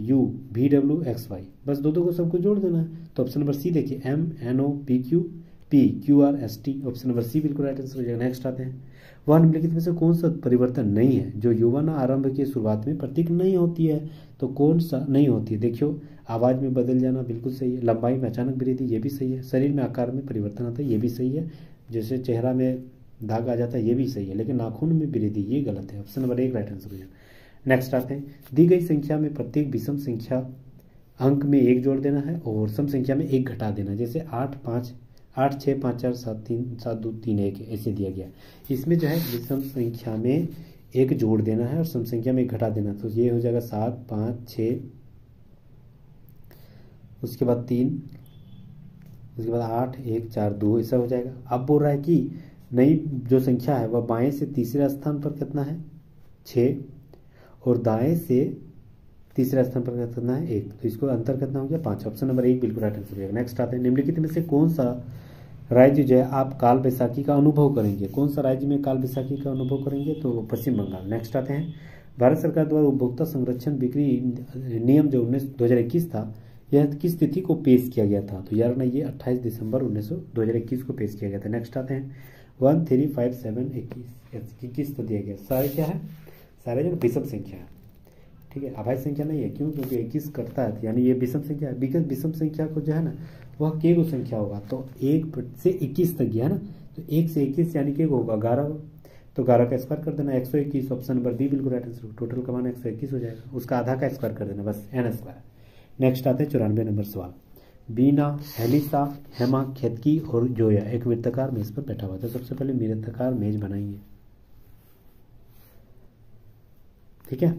यू भी डब्ल्यू एक्स वाई, बस दो को सबको जोड़ देना है। तो ऑप्शन नंबर सी देखिए M N O P Q R S T, option number C बिल्कुल राइट आंसर हो जाएगा। नेक्स्ट आते हैं, वह निम्नलिखित में से कौन सा परिवर्तन नहीं है जो यौवन आरंभ की शुरुआत में प्रतीक नहीं होती है, तो कौन सा नहीं होती है। देखियो आवाज में बदल जाना बिल्कुल सही है, लंबाई में अचानक वृद्धि ये भी सही है, शरीर में आकार में परिवर्तन आता है ये भी सही है, जैसे चेहरा में दाग आ जाता है ये भी सही है, लेकिन नाखून में वृद्धि ये गलत है। ऑप्शन नंबर 1 राइट आंसर हो जाएगा। नेक्स्ट आते हैं, दी गई संख्या में प्रत्येक विषम संख्या अंक में 1 जोड़ देना है और सम संख्या में 1 घटा देना, जैसे 8 6 5 4 7 3 7 2 3 1 ऐसे दिया गया। इसमें जो है विषम संख्या में 1 जोड़ देना है और सम संख्या में 1 घटा देना, तो ये हो जाएगा 7 5 6, उसके बाद 3, उसके बाद 8 1 4 2 ऐसा हो जाएगा। अब बोल रहा है कि नई जो संख्या है वह बाएं से तीसरे स्थान पर कितना है 6 और दाएं से तीसरे स्थान पर कितना है 1, तो इसको अंतर कितना हो गया 5। ऑप्शन नंबर 1 बिल्कुल राइट आंसर हो जाएगा। नेक्स्ट आते हैं, निम्नलिखित में से कौन सा राज्य जो है आप काल बैसाखी का अनुभव करेंगे, कौन सा राज्य में काल बैसाखी का अनुभव करेंगे, तो पश्चिम बंगाल। नेक्स्ट आते हैं, भारत सरकार द्वारा उपभोक्ता संरक्षण बिक्री नियम जो 2021 था, यह किस तिथि को पेश किया गया था, तो यार ना ये 28 दिसंबर 2021 को पेश किया गया था। नेक्स्ट आते हैं, 1 3 5 7 21 तो दिया गया, सारे क्या है, सारे जो विषम संख्या है, ठीक है, अभाज्य संख्या नहीं है। क्यों, क्योंकि 21 करता है यानी ये विषम संख्या है, बिकॉज विषम संख्या को जो है ना वह के को संख्या होगा, तो 1 से 21 तक गया ना, तो 1 से 21 यानी के होगा 11, तो 11 का स्क्वायर कर देना 121। ऑप्शन नंबर बी बिल्कुल राइट आंसर, टोटल का मान 121 हो जाएगा, उसका आधा का स्क्वायर कर देना बस n स्क्वायर। नेक्स्ट आते हैं 94 नंबर सवाल, बीना हेलिसा हेमा खेतकी और जोया एक वृत्ताकार मेज पर बैठा हुआ था। सबसे पहले वृत्ताकार मेज बनाएंगे, ठीक है,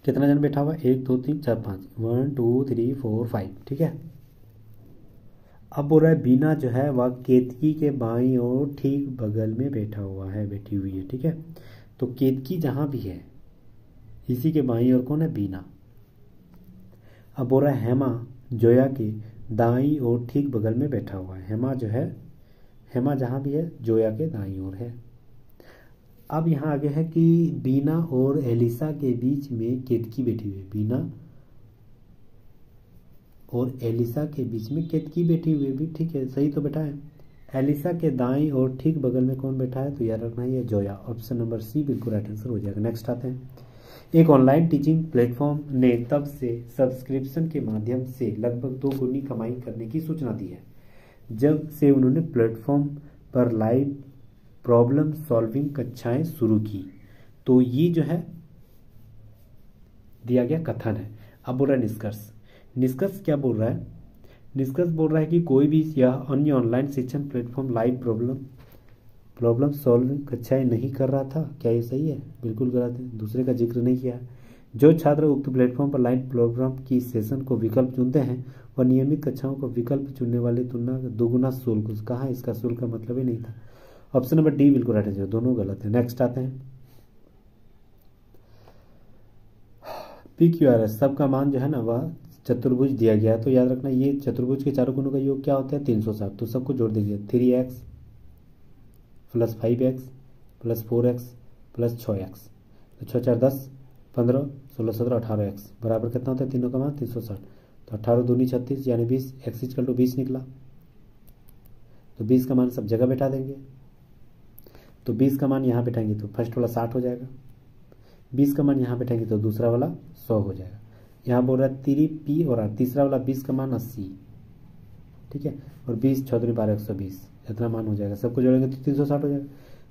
कितना जन बैठा हुआ 1 2 3 4 5 1 2 3 4 5, ठीक है। अब बोल रहा है बीना जो है वह केतकी के बाईं ओर ठीक बगल में बैठा हुआ है, बैठी हुई है, ठीक है। तो केतकी जहां भी है इसी के बाईं ओर कौन है, बीना। अब बोल रहा है हेमा जोया के दाईं ओर ठीक बगल में बैठा हुआ है, हेमा जो है, हेमा जहां भी है जोया के दाईं ओर है। अब यहाँ आगे है कि बीना और एलिसा के बीच में केतकी बैठी हुई है, बीना और एलिसा के बीच में केतकी बैठी हुई है, भी ठीक है, सही तो बैठा है। एलिसा के दाईं और ठीक बगल में कौन बैठा है, तो याद रखना है जोया। ऑप्शन नंबर सी बिल्कुल राइट आंसर हो जाएगा। नेक्स्ट आते हैं, एक ऑनलाइन टीचिंग प्लेटफॉर्म ने तब से सब्सक्रिप्शन के माध्यम से लगभग 2 गुनी कमाई करने की सूचना दी है, जब से उन्होंने प्लेटफॉर्म पर लाइव प्रॉब्लम सॉल्विंग कक्षाएं शुरू की। तो ये जो है दिया गया कथन है। अब बोल रहा है निष्कर्ष, निष्कर्ष क्या बोल रहा है, निष्कर्ष बोल रहा है कि कोई भी यह अन्य ऑनलाइन शिक्षण प्लेटफॉर्म लाइव प्रॉब्लम सॉल्विंग कक्षाएं नहीं कर रहा था। क्या ये सही है, बिल्कुल गलत है, दूसरे का जिक्र नहीं किया। जो छात्र उक्त प्लेटफॉर्म पर लाइव प्रोग्राम की सेशन को विकल्प चुनते हैं वह नियमित कक्षाओं को विकल्प चुनने वाले तुलना दोगुना शुल्क, कहा इसका शुल्क का मतलब ही नहीं था। ऑप्शन नंबर डी बिल्कुल राइट आंसर, दोनों गलत है। नेक्स्ट आते हैं, पी क्यू आर एस सबका मान जो है ना वह चतुर्भुज दिया गया है। तो याद रखना ये चतुर्भुज के चारों कोनों का योग क्या होता है 360। तो सबको जोड़ दीजिए 3x plus 5x plus 4x plus 6x। तो 6 4 10 15 16 17 18x बराबर कितना होता है तीनों का मान 360। तो 18 दूनी 36 यानी 20 x इक्वल टू 20 निकला। तो 20 का मान सब जगह बैठा देंगे। तो 20 का मान यहाँ बैठाएंगे तो फर्स्ट वाला 60 हो जाएगा। 20 का मान यहाँ बैठाएंगे तो दूसरा वाला 100 हो जाएगा। यहाँ बोल रहा है 3 p और r तीसरा वाला 20 का मान 80, ठीक है। और 20 6 दूनी 12 120 इतना मान हो जाएगा। सबको जोड़ेंगे तो 360 हो जाएगा।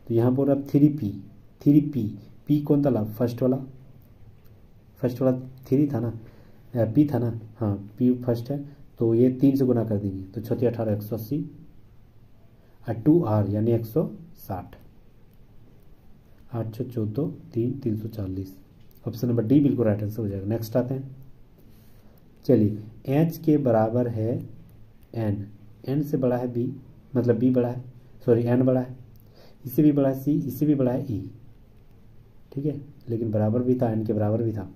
तो यहाँ बोल रहा है 3p p कौन था फर्स्ट वाला 3 था ना, p था ना, हाँ p फर्स्ट है। तो ये 3 से गुना कर देंगे तो 6 18 180 और 2r यानी 160। 8 14 3 340। ऑप्शन नंबर डी बिल्कुल राइट आंसर हो जाएगा। नेक्स्ट आते हैं। चलिए h के बराबर है n से बड़ा है b, मतलब b बड़ा है, सॉरी n बड़ा है, इससे भी बड़ा है c, इससे भी बड़ा है e, ठीक है। लेकिन बराबर भी था, n के बराबर भी था।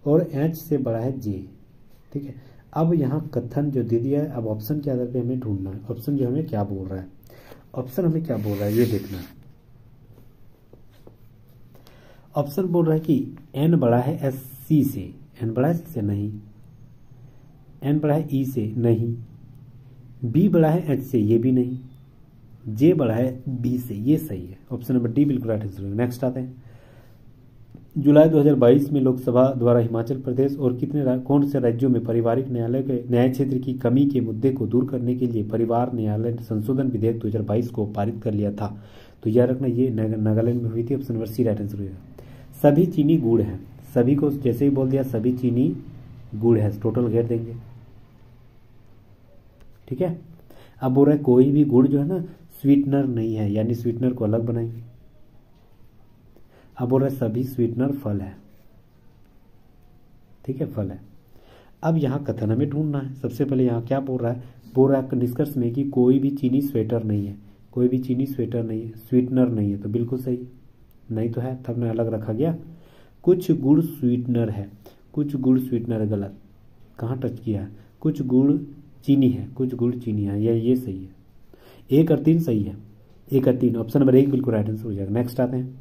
और h से बड़ा है j, ठीक है। अब यहाँ कथन जो दे दिया है, अब ऑप्शन के आधार पे हमें ढूंढना है। ऑप्शन जो हमें क्या बोल रहा है, ऑप्शन हमें क्या बोल रहा है ये देखना है। ऑप्शन बोल रहा है कि n बड़ा है c से, n बड़ा है c से नहीं, n बड़ा है e से नहीं, b बड़ा है h से ये भी नहीं, j बड़ा है b से, ये सही है। ऑप्शन नंबर डी बिल्कुल राइट आंसर। नेक्स्ट आते हैं। जुलाई 2022 में लोकसभा द्वारा हिमाचल प्रदेश और कौन से राज्यों में पारिवारिक न्यायालय के न्याय क्षेत्र की कमी के मुद्दे को दूर करने के लिए परिवार न्यायालय संशोधन विधेयक 2022 को पारित कर लिया था। तो याद रखना ये नागालैंड में हुई थी। Option number C right answer होगा। सभी चीनी गुड़ है, सभी को जैसे ही बोल दिया सभी चीनी गुड़ है, टोटल घेर देंगे, ठीक है। अब बोल रहा है कोई भी गुड़ जो है ना स्वीटनर नहीं है, यानी स्वीटनर को अलग बनाएंगे। अब बोल रहा है सभी स्वीटनर फल है, ठीक है, फल है। अब यहाँ कथन हमें ढूंढना है। सबसे पहले यहाँ क्या बोल रहा है निष्कर्ष में कि कोई भी चीनी स्वेटर नहीं है, कोई भी चीनी स्वेटर नहीं है, स्वीटनर नहीं है, तो बिल्कुल सही नहीं तो है, तब में अलग रखा गया। कुछ गुड़ स्वीटनर है, कुछ गुड़ स्वीटनर गलत, कहाँ टच किया है, कुछ गुड़ चीनी है, कुछ गुड़ चीनी है, ये सही है। 1 और 3 सही है, 1 और 3 ऑप्शन नंबर 1 बिल्कुल राइट आंसर हो जाएगा। नेक्स्ट आते हैं।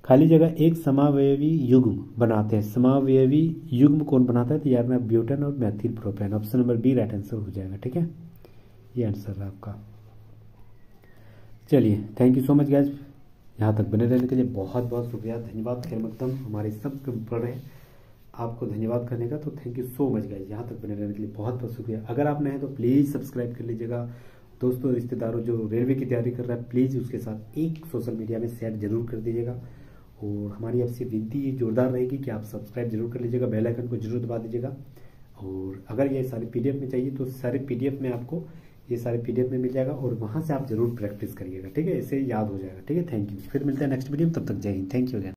खाली जगह एक समावयवी युग्म बनाते हैं। समावयवी युग्म कौन बनाता है, तो यार मैं ब्यूटेन और methyl propane. Option number B right answer हो जाएगा, ठीक है। ये आंसर है आपका। चलिए thank you so much guys, यहाँ तक बने रहने के लिए बहुत बहुत शुक्रिया, धन्यवाद। खैर मकदम हमारे सब पढ़ रहे हैं, आपको धन्यवाद करने का, तो thank you so much guys, यहाँ तक बने रहने के लिए बहुत बहुत शुक्रिया। अगर आप नए हैं तो प्लीज़ सब्सक्राइब कर लीजिएगा। दोस्तों रिश्तेदारों जो रेलवे की तैयारी कर रहा है प्लीज़ उसके साथ एक सोशल मीडिया में शेयर जरूर कर दीजिएगा। और हमारी आपसे विनती ये जोरदार रहेगी कि आप सब्सक्राइब जरूर कर लीजिएगा, बेल आइकन को जरूर दबा दीजिएगा। और अगर ये सारे PDF में चाहिए तो सारे PDF में आपको ये सारे PDF में मिल जाएगा, और वहाँ से आप जरूर प्रैक्टिस करिएगा, ठीक है, इससे याद हो जाएगा, ठीक है। थैंक यू, फिर मिलते हैं नेक्स्ट वीडियो में, तब तक जय हिंद, थैंक यू अगेन।